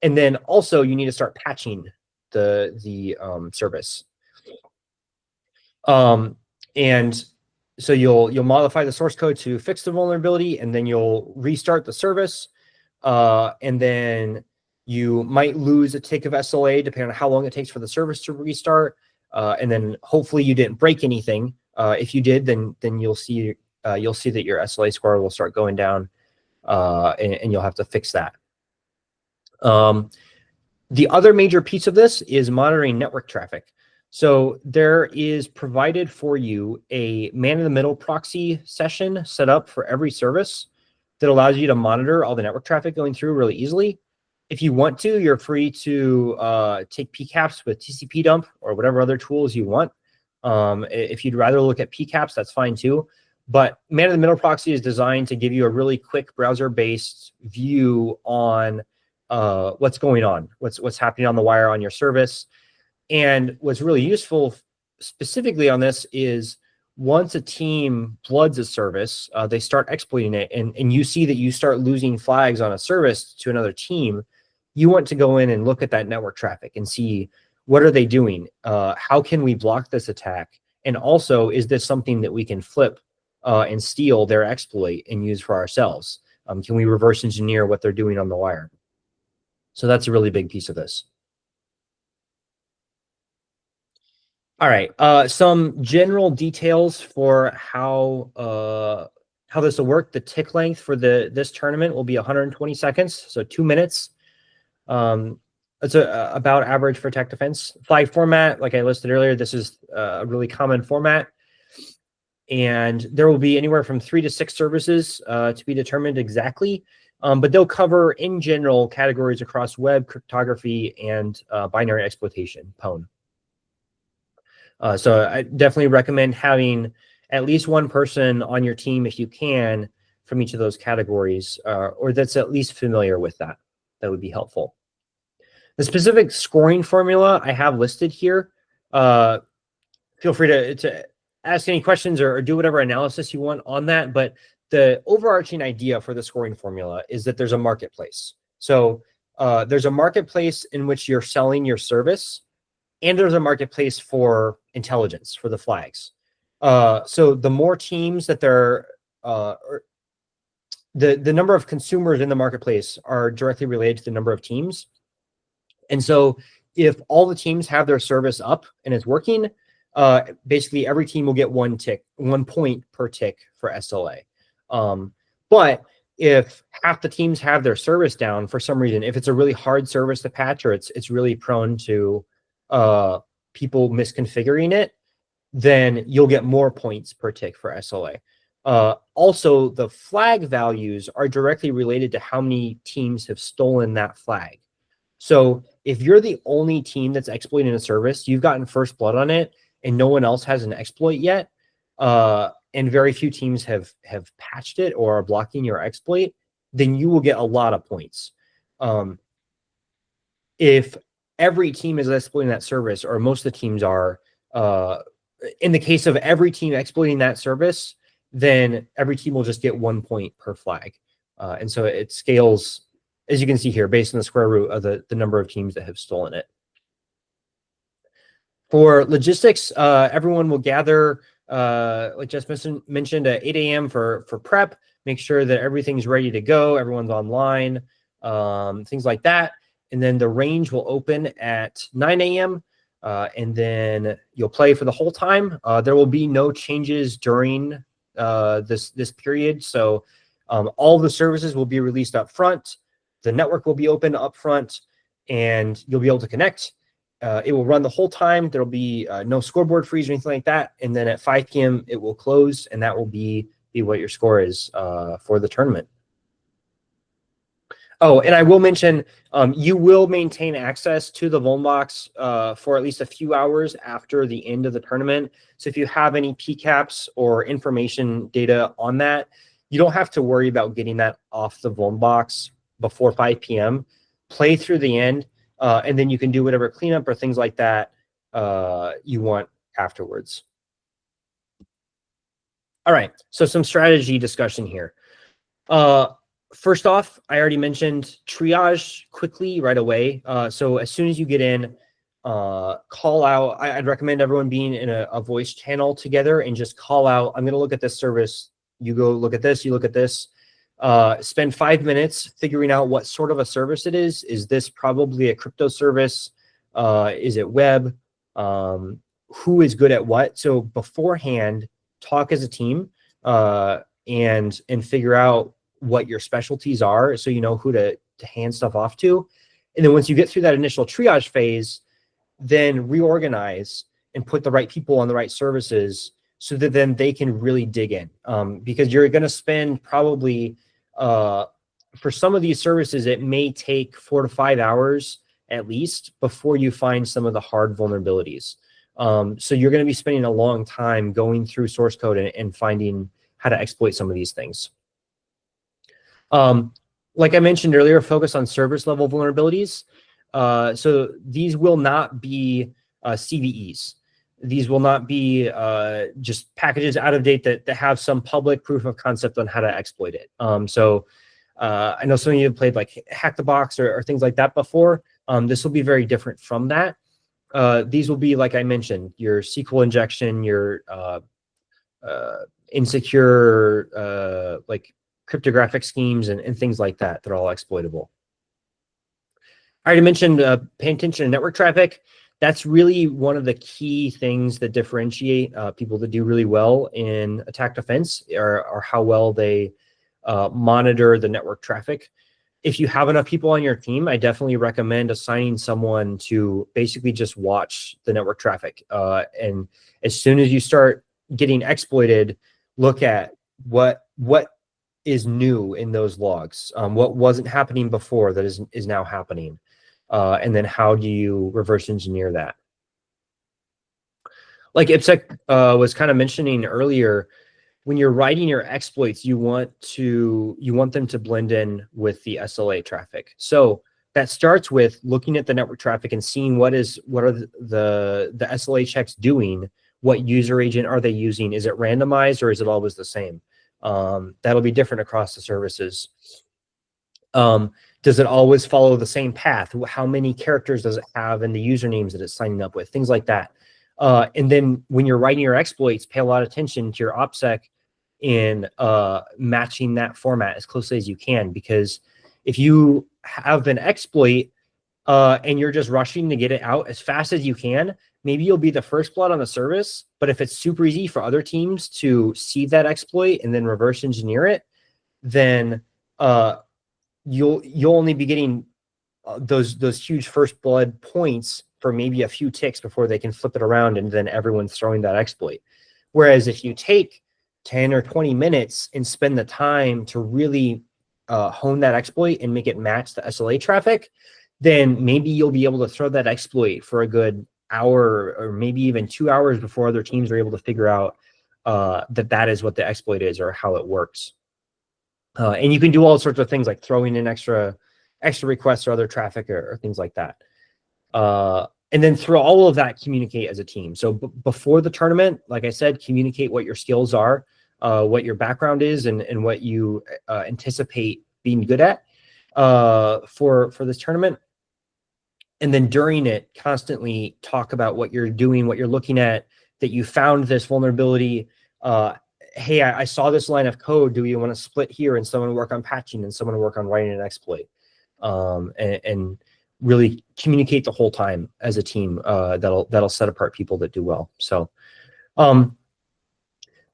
And then also you need to start patching the service. And so you'll modify the source code to fix the vulnerability, and then you'll restart the service. And then you might lose a tick of SLA depending on how long it takes for the service to restart. And then hopefully you didn't break anything. If you did, then you'll see that your SLA score will start going down, and you'll have to fix that. The other major piece of this is monitoring network traffic. So there is provided for you a man-in-the-middle proxy session set up for every service that allows you to monitor all the network traffic going through really easily. If you want to, you're free to take PCAPs with TCP dump or whatever other tools you want. If you'd rather look at PCAPs, that's fine too. But man-in-the-middle proxy is designed to give you a really quick browser-based view on what's going on, what's happening on the wire on your service. And what's really useful specifically on this is once a team floods a service, they start exploiting it, and you see that you start losing flags on a service to another team, you want to go in and look at that network traffic and see what are they doing? How can we block this attack? And also, is this something that we can flip and steal their exploit and use for ourselves? Can we reverse engineer what they're doing on the wire? So that's a really big piece of this. All right, some general details for how this will work. The tick length for this tournament will be 120 seconds, so 2 minutes. That's about average for tech defense. Flag format, like I listed earlier, this is a really common format. And there will be anywhere from 3 to 6 services to be determined exactly. But they'll cover, in general, categories across web, cryptography, and binary exploitation, PWN. So I definitely recommend having at least one person on your team, if you can, from each of those categories, or that's at least familiar with that. That would be helpful. The specific scoring formula I have listed here. Feel free to ask any questions or do whatever analysis you want on that. But the overarching idea for the scoring formula is that there's a marketplace. So there's a marketplace in which you're selling your service, and there's a marketplace for intelligence, for the flags. So the more teams that there are, the number of consumers in the marketplace are directly related to the number of teams. And so if all the teams have their service up and it's working, basically every team will get 1 point per tick for SLA. But if half the teams have their service down for some reason, if it's a really hard service to patch, or it's really prone to people misconfiguring it, then you'll get more points per tick for SLA. Also, the flag values are directly related to how many teams have stolen that flag. So if you're the only team that's exploiting a service, you've gotten first blood on it, and no one else has an exploit yet, and very few teams have patched it or are blocking your exploit, then you will get a lot of points. If every team is exploiting that service, or most of the teams are, in the case of every team exploiting that service, then every team will just get 1 point per flag. And so it scales, as you can see here, based on the square root of the number of teams that have stolen it. For logistics, everyone will gather, like just mentioned, at 8 a.m. for prep. Make sure that everything's ready to go. Everyone's online, things like that. And then the range will open at 9 a.m. And then you'll play for the whole time. There will be no changes during this period. So all the services will be released up front. The network will be open up front, and you'll be able to connect. It will run the whole time. There'll be no scoreboard freeze or anything like that. And then at 5 p.m. it will close, and that will be what your score is for the tournament. Oh, and I will mention, you will maintain access to the Vuln box for at least a few hours after the end of the tournament. So if you have any PCAPs or information data on that, you don't have to worry about getting that off the Vuln box before 5 p.m. Play through the end, and then you can do whatever cleanup or things like that you want afterwards. All right, so some strategy discussion here. First off, I already mentioned triage quickly right away. So as soon as you get in, call out. I'd recommend everyone being in a voice channel together and just call out, I'm going to look at this service. You go look at this, you look at this. Spend 5 minutes figuring out what sort of a service it is. Is this probably a crypto service? Is it web? Who is good at what? So beforehand, talk as a team and figure out what your specialties are, so you know who to hand stuff off to. And then once you get through that initial triage phase, then reorganize and put the right people on the right services so that then they can really dig in. Because you're going to spend probably, for some of these services, it may take 4 to 5 hours at least before you find some of the hard vulnerabilities. So you're going to be spending a long time going through source code and finding how to exploit some of these things. Like I mentioned earlier, focus on service level vulnerabilities. So these will not be CVEs. These will not be just packages out of date that have some public proof of concept on how to exploit it. So I know some of you have played like Hack the Box or things like that before. This will be very different from that. These will be, like I mentioned, your SQL injection, your insecure like cryptographic schemes and things like that. They're all exploitable. I already mentioned paying attention to network traffic. That's really one of the key things that differentiate people that do really well in attack defense, are how well they monitor the network traffic. If you have enough people on your team, I definitely recommend assigning someone to basically just watch the network traffic. And as soon as you start getting exploited, look at what is new in those logs, what wasn't happening before that is now happening, and then how do you reverse engineer that? Like IPSEC was kind of mentioning earlier, when you're writing your exploits, you want them to blend in with the SLA traffic. So that starts with looking at the network traffic and seeing what are the SLA checks doing, what user agent are they using, is it randomized or is it always the same? That'll be different across the services. Does it always follow the same path? How many characters does it have in the usernames that it's signing up with? Things like that. And then when you're writing your exploits, pay a lot of attention to your OPSEC in matching that format as closely as you can. Because if you have an exploit and you're just rushing to get it out as fast as you can, maybe you'll be the first blood on the service. But if it's super easy for other teams to see that exploit and then reverse engineer it, then you'll only be getting those huge first blood points for maybe a few ticks before they can flip it around and then everyone's throwing that exploit. Whereas if you take 10 or 20 minutes and spend the time to really hone that exploit and make it match the SLA traffic, then maybe you'll be able to throw that exploit for a good hour or maybe even 2 hours before other teams are able to figure out that is what the exploit is or how it works. And you can do all sorts of things like throwing in extra requests or other traffic or things like that. And then through all of that, communicate as a team. So before the tournament, like I said, communicate what your skills are. what your background is and what you anticipate being good at for this tournament. And then during it, constantly talk about what you're doing, what you're looking at, that you found this vulnerability. Hey, I saw this line of code. Do you want to split here and someone work on patching and someone work on writing an exploit? And really communicate the whole time as a team. That'll set apart people that do well. So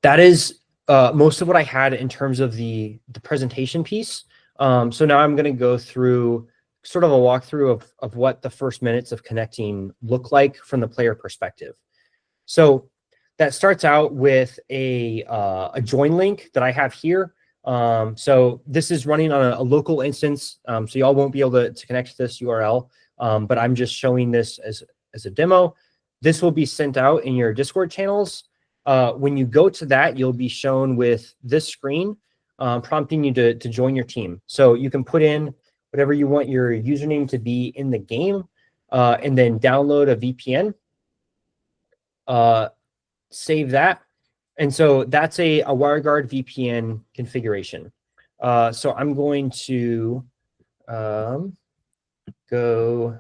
that is most of what I had in terms of the presentation piece. So now I'm going to go through sort of a walkthrough of what the first minutes of connecting look like from the player perspective. So that starts out with a join link that I have here. So this is running on a local instance, so y'all won't be able to connect to this URL, but I'm just showing this as a demo. This will be sent out in your Discord channels. When you go to that, you'll be shown with this screen, prompting you to join your team. So you can put in whatever you want your username to be in the game, and then download a VPN, save that. And so that's a WireGuard VPN configuration. So I'm going to go,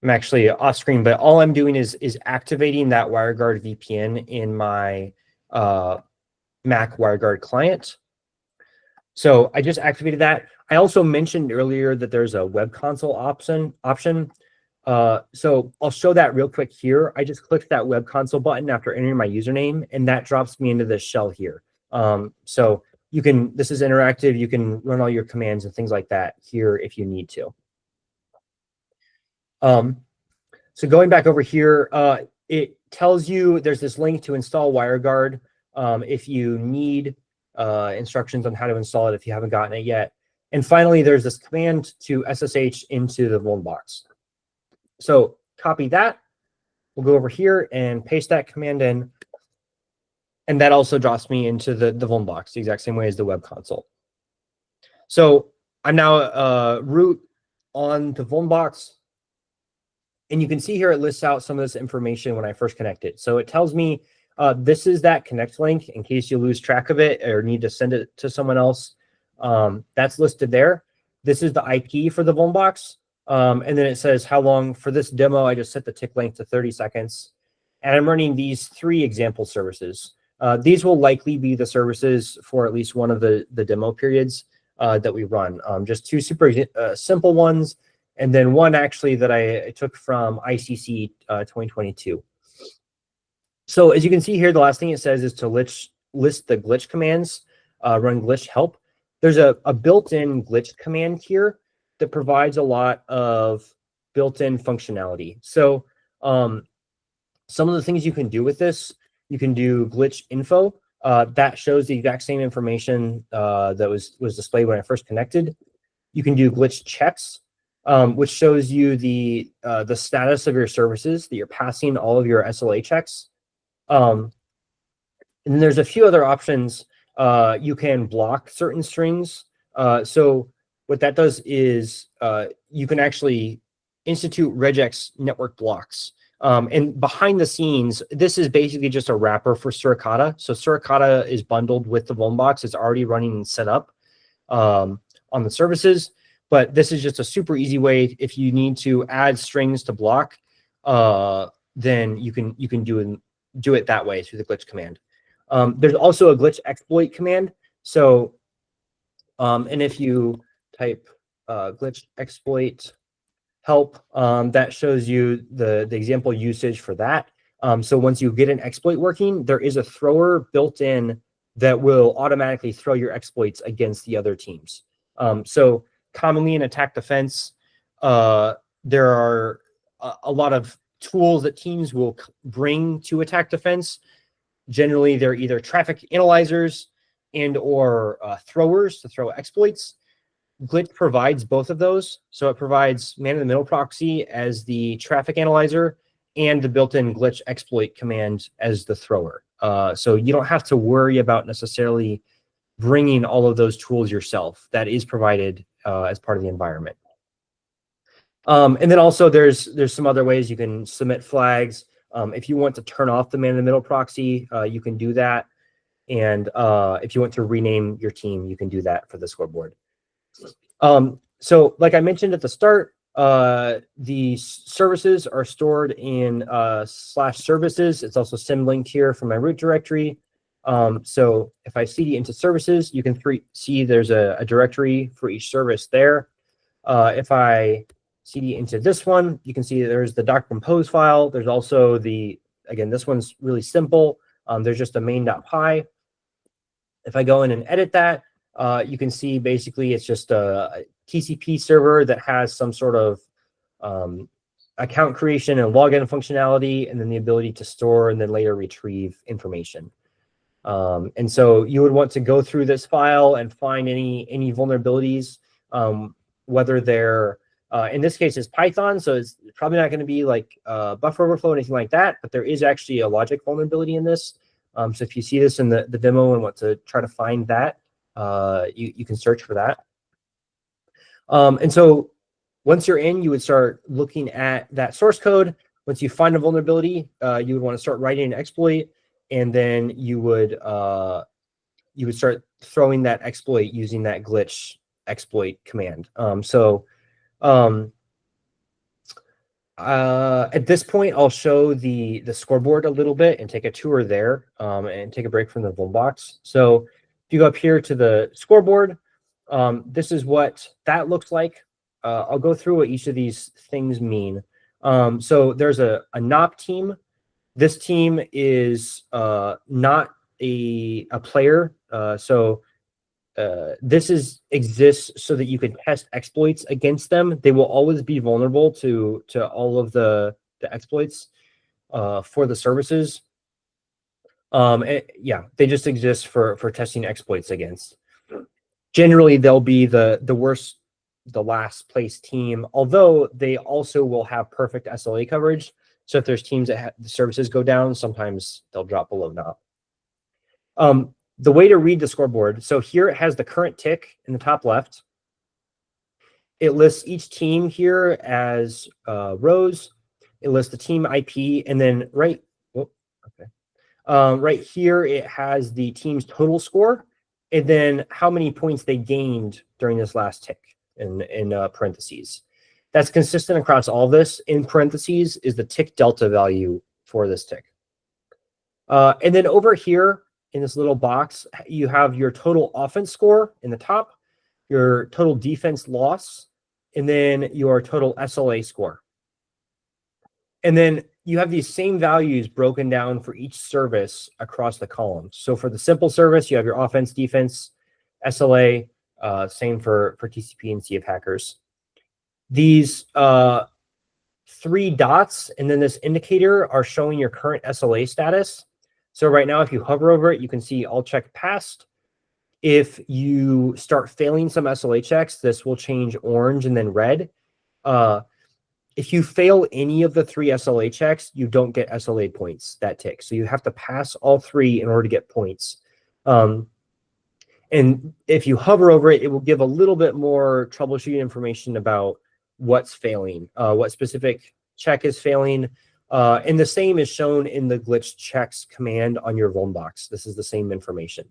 I'm actually off screen, but all I'm doing is activating that WireGuard VPN in my Mac WireGuard client. So I just activated that. I also mentioned earlier that there's a web console option. So I'll show that real quick here. I just clicked that web console button after entering my username, and that drops me into this shell here. So you can, this is interactive. You can run all your commands and things like that here if you need to. So going back over here, it tells you there's this link to install WireGuard if you need instructions on how to install it if you haven't gotten it yet. And finally, there's this command to SSH into the vuln box. So copy that. We'll go over here and paste that command in. And that also drops me into the vuln box, the exact same way as the web console. So I'm now root on the vuln box. And you can see here it lists out some of this information when I first connected. So it tells me this is that connect link in case you lose track of it or need to send it to someone else. That's listed there. This is the IP for the vuln box. And then it says how long for this demo. I just set the tick length to 30 seconds. And I'm running these 3 example services. These will likely be the services for at least one of the demo periods that we run. Just 2 super simple ones. And then one actually that I took from ICC 2022. So as you can see here, the last thing it says is to list the glitch commands, run glitch help. There's a built-in glitch command here that provides a lot of built-in functionality. So some of the things you can do with this, you can do glitch info. That shows the exact same information that was displayed when I first connected. You can do glitch checks, which shows you the status of your services, that you're passing all of your SLA checks. And then there's a few other options. You can block certain strings. So what that does is you can actually institute regex network blocks. And behind the scenes, this is basically just a wrapper for Suricata. So Suricata is bundled with the vuln box. It's already running and set up on the services. But this is just a super easy way. If you need to add strings to block, then you can do it that way through the glitch command. There's also a glitch exploit command. So, and if you type glitch exploit help, that shows you the example usage for that. So once you get an exploit working, there is a thrower built in that will automatically throw your exploits against the other teams. So commonly in attack defense, there are a lot of tools that teams will bring to attack defense. Generally, they're either traffic analyzers and or throwers to throw exploits. Glitch provides both of those. So it provides man-in-the-middle proxy as the traffic analyzer and the built-in glitch exploit command as the thrower. So you don't have to worry about necessarily bringing all of those tools yourself. That is provided as part of the environment. And then also there's some other ways you can submit flags. If you want to turn off the man-in-the-middle proxy, you can do that. And if you want to rename your team, you can do that for the scoreboard. So like I mentioned at the start, the services are stored in /services. It's also symlinked here from my root directory. So if I cd into services, you can see there's a directory for each service there. If I cd into this one, you can see there's the doc compose file. There's also again, this one's really simple. There's just a main.py. If I go in and edit that, you can see basically it's just a TCP server that has some sort of account creation and login functionality, and then the ability to store and then later retrieve information. And so you would want to go through this file and find any vulnerabilities, whether they're, in this case, it's Python, so it's probably not going to be like buffer overflow or anything like that, but there is actually a logic vulnerability in this. So if you see this in the demo and want to try to find that, you can search for that. And so once you're in, you would start looking at that source code. Once you find a vulnerability, you would want to start writing an exploit, and then you would start throwing that exploit using that glitch exploit command. At this point, I'll show the scoreboard a little bit and take a tour there, and take a break from the Vulnbox. So if you go up here to the scoreboard, this is what that looks like. I'll go through what each of these things mean. So there's a NOP team. This team is not a player. This exists so that you can test exploits against them. They will always be vulnerable to all of the exploits for the services. Yeah, they just exist for testing exploits against. Generally, they'll be the last place team, although they also will have perfect SLA coverage. So if there's teams that the services go down, sometimes they'll drop below NOP. The way to read the scoreboard, so here it has the current tick in the top left. It lists each team here as rows. It lists the team IP, and then right here it has the team's total score, and then how many points they gained during this last tick in parentheses. That's consistent across all this. In parentheses is the tick delta value for this tick. And then over here in this little box, you have your total offense score in the top, your total defense loss, and then your total SLA score. And then you have these same values broken down for each service across the columns. So for the simple service, you have your offense, defense, SLA, same for TCP and CF hackers. These 3 dots and then this indicator are showing your current SLA status. So right now, if you hover over it, you can see all check passed. If you start failing some SLA checks, this will change orange and then red. If you fail any of the 3 SLA checks, you don't get SLA points that tick. So you have to pass all 3 in order to get points. And if you hover over it, it will give a little bit more troubleshooting information about what's failing, what specific check is failing. And the same is shown in the glitch checks command on your Vulnbox. This is the same information.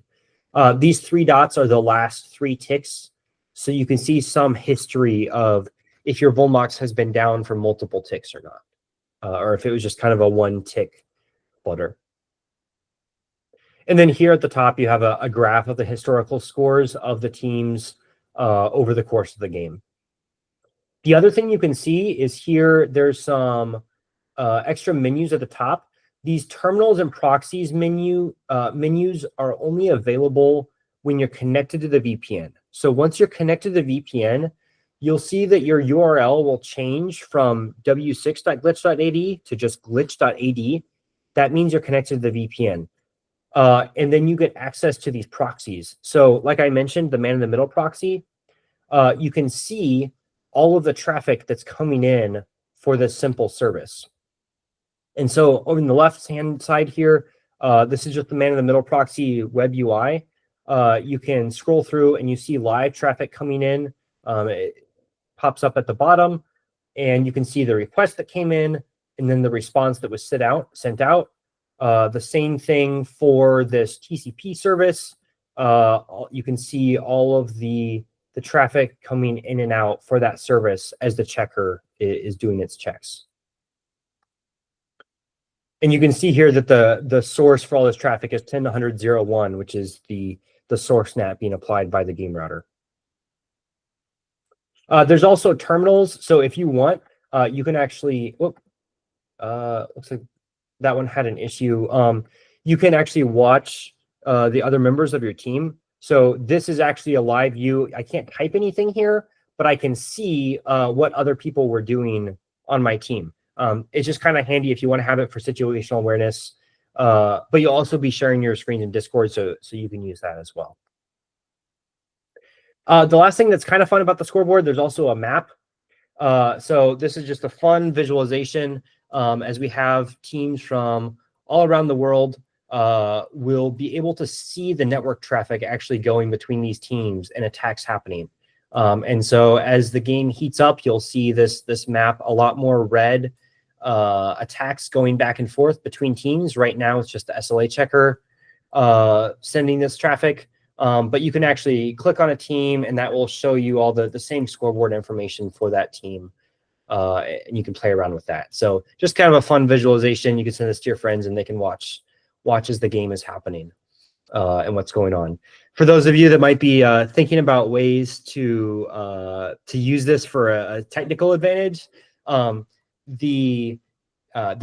These 3 dots are the last 3 ticks. So you can see some history of if your Vulnbox has been down for multiple ticks or not, or if it was just kind of a 1-tick flutter. And then here at the top, you have a graph of the historical scores of the teams over the course of the game. The other thing you can see is here, there's some extra menus at the top. These terminals and proxies menus are only available when you're connected to the VPN. So once you're connected to the VPN, you'll see that your URL will change from w6.glitch.ad to just glitch.ad. That means you're connected to the VPN. And then you get access to these proxies. So like I mentioned, the man-in-the-middle proxy, you can see all of the traffic that's coming in for this simple service. And so over on the left-hand side here, this is just the man-in-the-middle proxy web UI. You can scroll through and you see live traffic coming in. It pops up at the bottom, and you can see the request that came in and then the response that was sent out. The same thing for this TCP service. You can see all of the traffic coming in and out for that service as the checker is doing its checks. And you can see here that the source for all this traffic is 10 to 100.0.1, which is the source NAT being applied by the game router. There's also terminals. So if you want, you can actually, looks like that one had an issue. You can actually watch the other members of your team. So this is actually a live view. I can't type anything here, but I can see what other people were doing on my team. It's just kind of handy if you want to have it for situational awareness, but you'll also be sharing your screen in Discord, so you can use that as well. The last thing that's kind of fun about the scoreboard, there's also a map. So this is just a fun visualization. As we have teams from all around the world, will be able to see the network traffic actually going between these teams and attacks happening. And so as the game heats up, you'll see this map, a lot more red attacks going back and forth between teams. Right now, it's just the SLA checker sending this traffic. But you can actually click on a team, and that will show you all the same scoreboard information for that team. And you can play around with that. So just kind of a fun visualization. You can send this to your friends, and they can watch as the game is happening and what's going on. For those of you that might be thinking about ways to use this for a technical advantage, the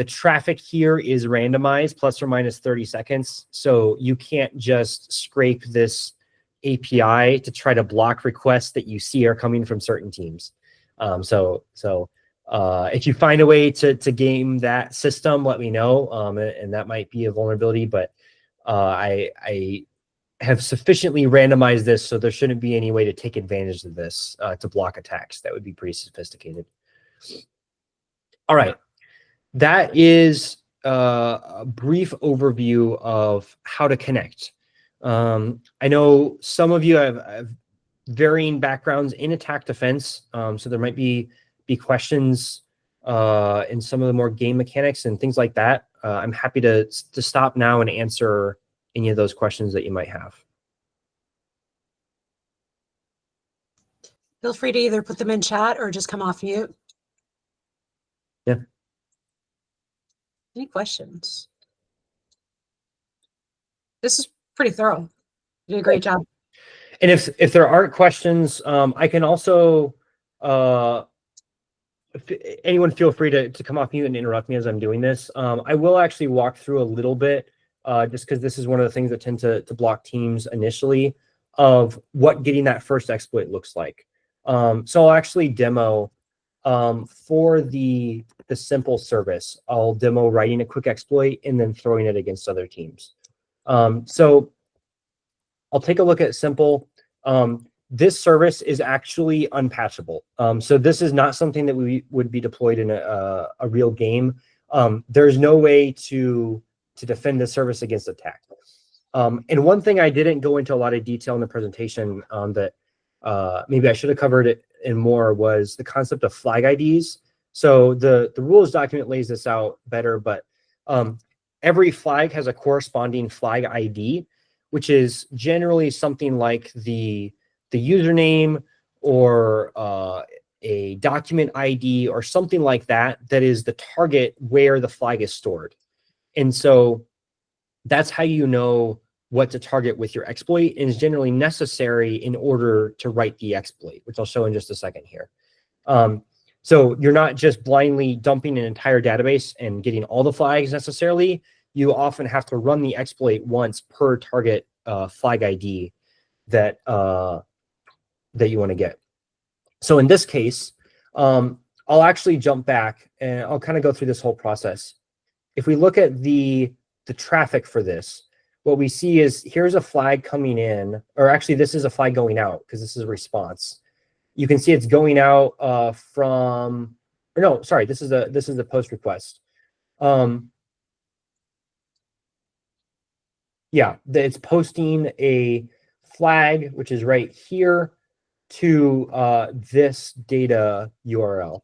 traffic here is randomized plus or minus 30 seconds. So you can't just scrape this API to try to block requests that you see are coming from certain teams. So if you find a way to game that system, let me know. And that might be a vulnerability, but I have sufficiently randomized this, so there shouldn't be any way to take advantage of this to block attacks. That would be pretty sophisticated. All right. That is a brief overview of how to connect. I know some of you have varying backgrounds in attack defense, so there might be questions in some of the more game mechanics and things like that. I'm happy to stop now and answer any of those questions that you might have. Feel free to either put them in chat or just come off mute. Yeah. Any questions? This is pretty thorough. You did a great job. And if there aren't questions, I can also, if anyone feel free to come off mute and interrupt me as I'm doing this. I will actually walk through a little bit, just because this is one of the things that tend to block teams initially, of what getting that first exploit looks like. So I'll actually demo for the simple service. I'll demo writing a quick exploit and then throwing it against other teams. So I'll take a look at simple. This service is actually unpatchable. So this is not something that we would be deployed in a real game. There's no way to defend this service against attack. And one thing I didn't go into a lot of detail in the presentation that maybe I should have covered it in more was the concept of flag IDs. So the rules document lays this out better, but every flag has a corresponding flag ID, which is generally something like the username or a document ID or something like that, that is the target where the flag is stored. And so that's how you know what to target with your exploit, and is generally necessary in order to write the exploit, which I'll show in just a second here. So you're not just blindly dumping an entire database and getting all the flags necessarily. You often have to run the exploit once per target flag ID that you want to get. So in this case, I'll actually jump back and I'll kind of go through this whole process. If we look at the traffic for this, what we see is here's a flag coming in, or actually this is a flag going out because this is a response. You can see it's going out from, or no, sorry, this is the post request. Yeah, it's posting a flag, which is right here, to this data URL.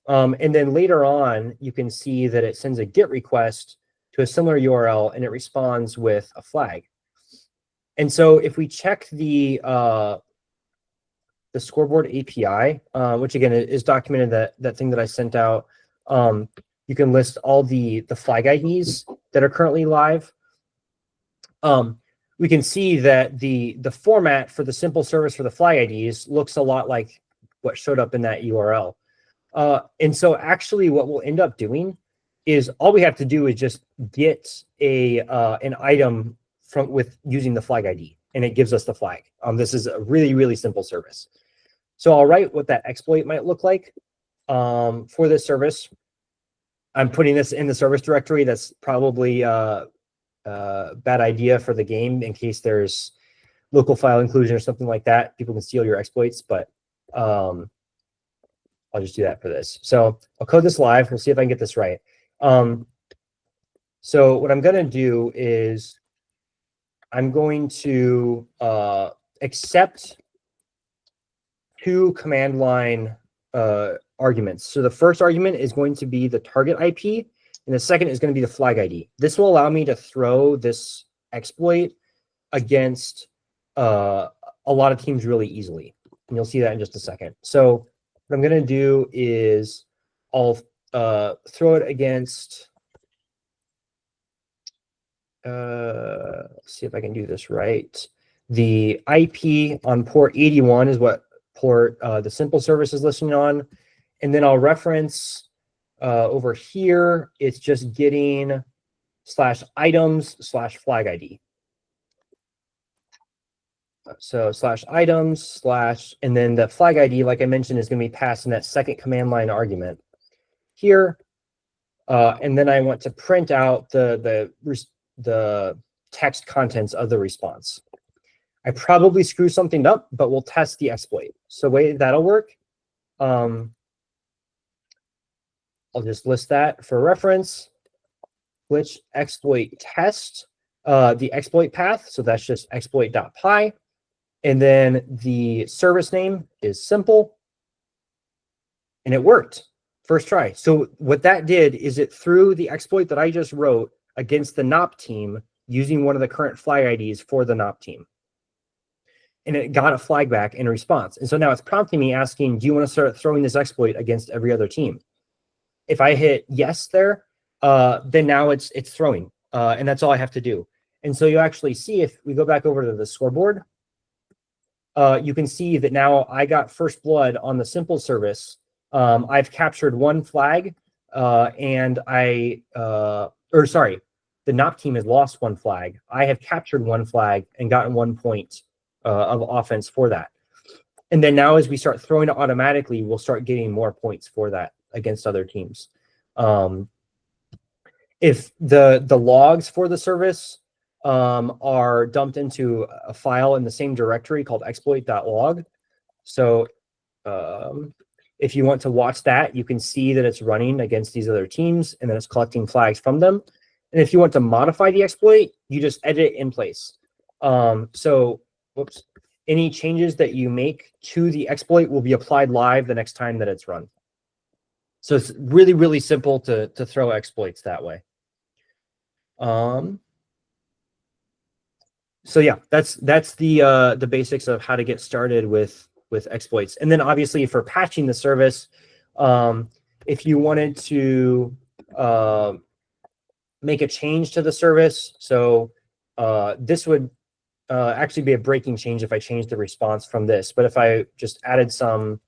And then later on, you can see that it sends a GET request to a similar URL, and it responds with a flag. And so if we check the scoreboard API, which again is documented, that thing that I sent out, you can list all the flag IDs that are currently live. We can see that the format for the simple service for the flag IDs looks a lot like what showed up in that URL. And so actually what we'll end up doing is all we have to do is just get an item with using the flag ID, and it gives us the flag. This is a really, really simple service. So I'll write what that exploit might look like for this service. I'm putting this in the service directory. That's probably a bad idea for the game in case there's local file inclusion or something like that. People can steal your exploits, but I'll just do that for this. So I'll code this live. We'll see if I can get this right. So what I'm going to do is I'm going to accept 2 command line arguments. So the first argument is going to be the target IP, and the second is going to be the flag ID. This will allow me to throw this exploit against a lot of teams really easily. And you'll see that in just a second. So what I'm going to do is I'll throw it against, let's see if I can do this right. The IP on port 81 is what port the simple service is listening on. And then I'll reference over here, it's just getting /items/flag ID. So /items/ and then the flag ID, like I mentioned, is going to be passed in that second command line argument here. And then I want to print out the text contents of the response. I probably screw something up, but we'll test the exploit. So the way that'll work, I'll just list that for reference. Glitch exploit test, the exploit path. So that's just exploit.py. And then the service name is simple. And it worked. First try. So what that did is it threw the exploit that I just wrote against the NOP team using one of the current flag IDs for the NOP team. And it got a flag back in response. And so now it's prompting me asking, do you want to start throwing this exploit against every other team? If I hit yes there, then now it's throwing. And that's all I have to do. And so you actually see, if we go back over to the scoreboard, you can see that now I got first blood on the simple service. I've captured 1 flag, and the NOP team has lost 1 flag. I have captured 1 flag and gotten 1 point of offense for that. And then now as we start throwing it automatically, we'll start getting more points for that against other teams. If the logs for the service are dumped into a file in the same directory called exploit.log. So if you want to watch that, you can see that it's running against these other teams and then it's collecting flags from them. And if you want to modify the exploit, you just edit it in place. Any changes that you make to the exploit will be applied live the next time that it's run. So it's really, really simple to throw exploits that way. So yeah, that's the basics of how to get started with exploits. And then obviously for patching the service, if you wanted to make a change to the service, so this would actually be a breaking change if I changed the response from this. But if I just added some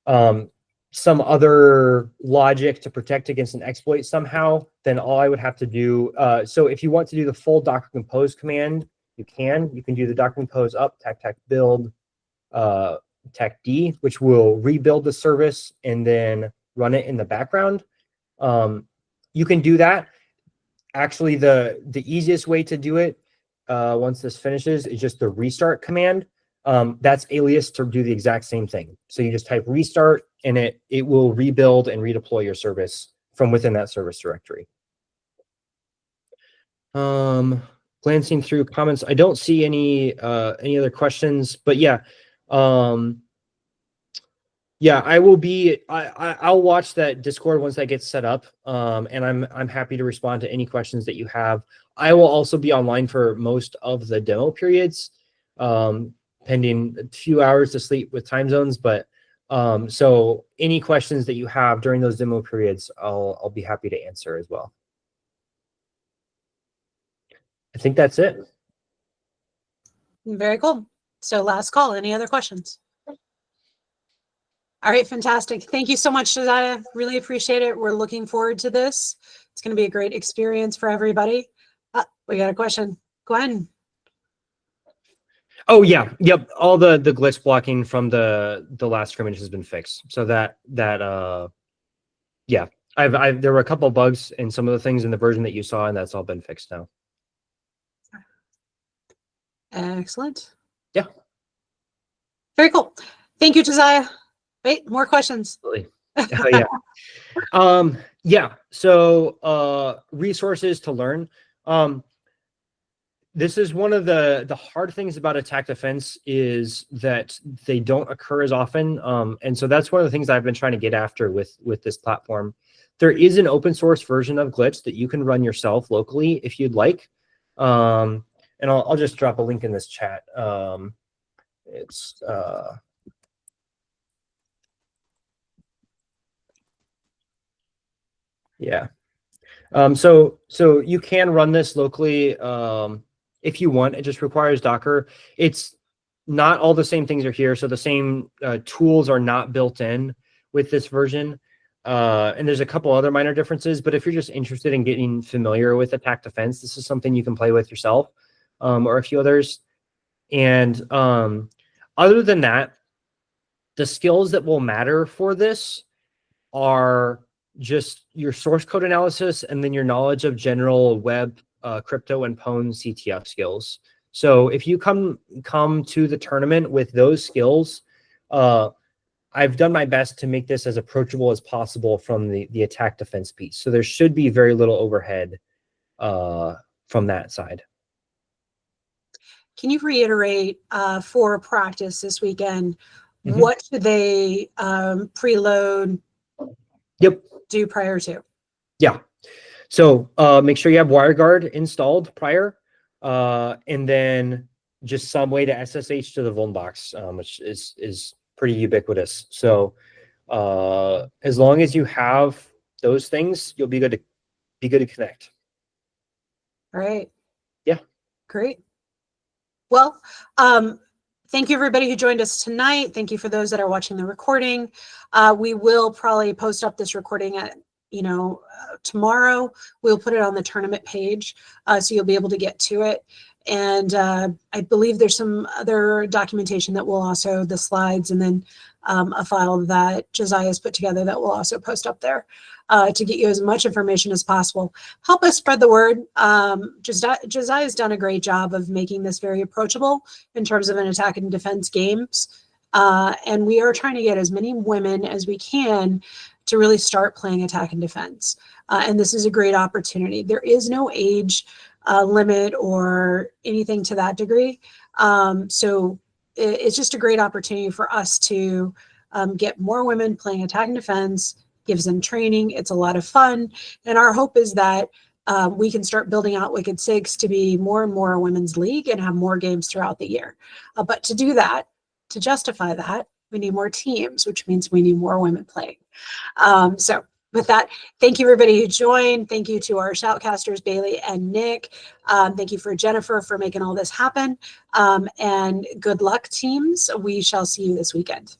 other logic to protect against an exploit somehow, then all I would have to do, so if you want to do the full Docker compose command, you can do the Docker compose up, tech build, tech D, which will rebuild the service and then run it in the background. You can do that. Actually, the easiest way to do it once this finishes is just the restart command. That's alias to do the exact same thing. So you just type restart and it will rebuild and redeploy your service from within that service directory. Glancing through comments, I don't see any other questions, but yeah. Yeah, I will be. I'll watch that Discord once that gets set up, and I'm happy to respond to any questions that you have. I will also be online for most of the demo periods, pending a few hours to sleep with time zones. But so any questions that you have during those demo periods, I'll be happy to answer as well. I think that's it. Very cool. So last call. Any other questions? All right, fantastic. Thank you so much, Josiah. Really appreciate it. We're looking forward to this. It's going to be a great experience for everybody. We got a question. Go ahead. Oh yeah, yep. All the glitch blocking from the last scrimmage has been fixed. So yeah, there were a couple of bugs in some of the things in the version that you saw, and that's all been fixed now. Excellent. Yeah. Very cool. Thank you, Josiah. Wait, more questions. Absolutely. Oh, yeah. Yeah. So resources to learn. This is one of the hard things about attack defense is that they don't occur as often. And so that's one of the things I've been trying to get after with this platform. There is an open source version of Glitch that you can run yourself locally if you'd like. And I'll just drop a link in this chat. It's yeah. So you can run this locally if you want. It just requires Docker. It's not all the same things are here. So the same tools are not built in with this version. And there's a couple other minor differences, but if you're just interested in getting familiar with attack defense, this is something you can play with yourself or a few others. And other than that, the skills that will matter for this are just your source code analysis and then your knowledge of general web, crypto, and Pwn CTF skills. So if you come to the tournament with those skills, I've done my best to make this as approachable as possible from the attack defense piece. So there should be very little overhead from that side. Can you reiterate for practice this weekend, Mm-hmm. what should they preload? Yep. Do prior to? Yeah. So make sure you have WireGuard installed prior, and then just some way to SSH to the vuln box, which is pretty ubiquitous. So as long as you have those things, you'll be good to connect. All right. Yeah. Great. Well, thank you everybody who joined us tonight. Thank you for those that are watching the recording. We will probably post up this recording at tomorrow. We'll put it on the tournament page, so you'll be able to get to it. And I believe there's some other documentation that will also, the slides, and then a file that Josiah has put together that will also post up there to get you as much information as possible. Help us spread the word. Josiah has done a great job of making this very approachable in terms of an attack and defense games. And we are trying to get as many women as we can to really start playing attack and defense. And this is a great opportunity. There is no age limit or anything to that degree. So it's just a great opportunity for us to get more women playing attack and defense, gives them training. It's a lot of fun. And our hope is that we can start building out Wicked6 to be more and more a women's league and have more games throughout the year. But to do that, to justify that, we need more teams, which means we need more women playing. So with that, thank you everybody who joined. Thank you to our Shoutcasters, Bailey and Nick. Thank you for Jennifer for making all this happen. And good luck, teams. We shall see you this weekend.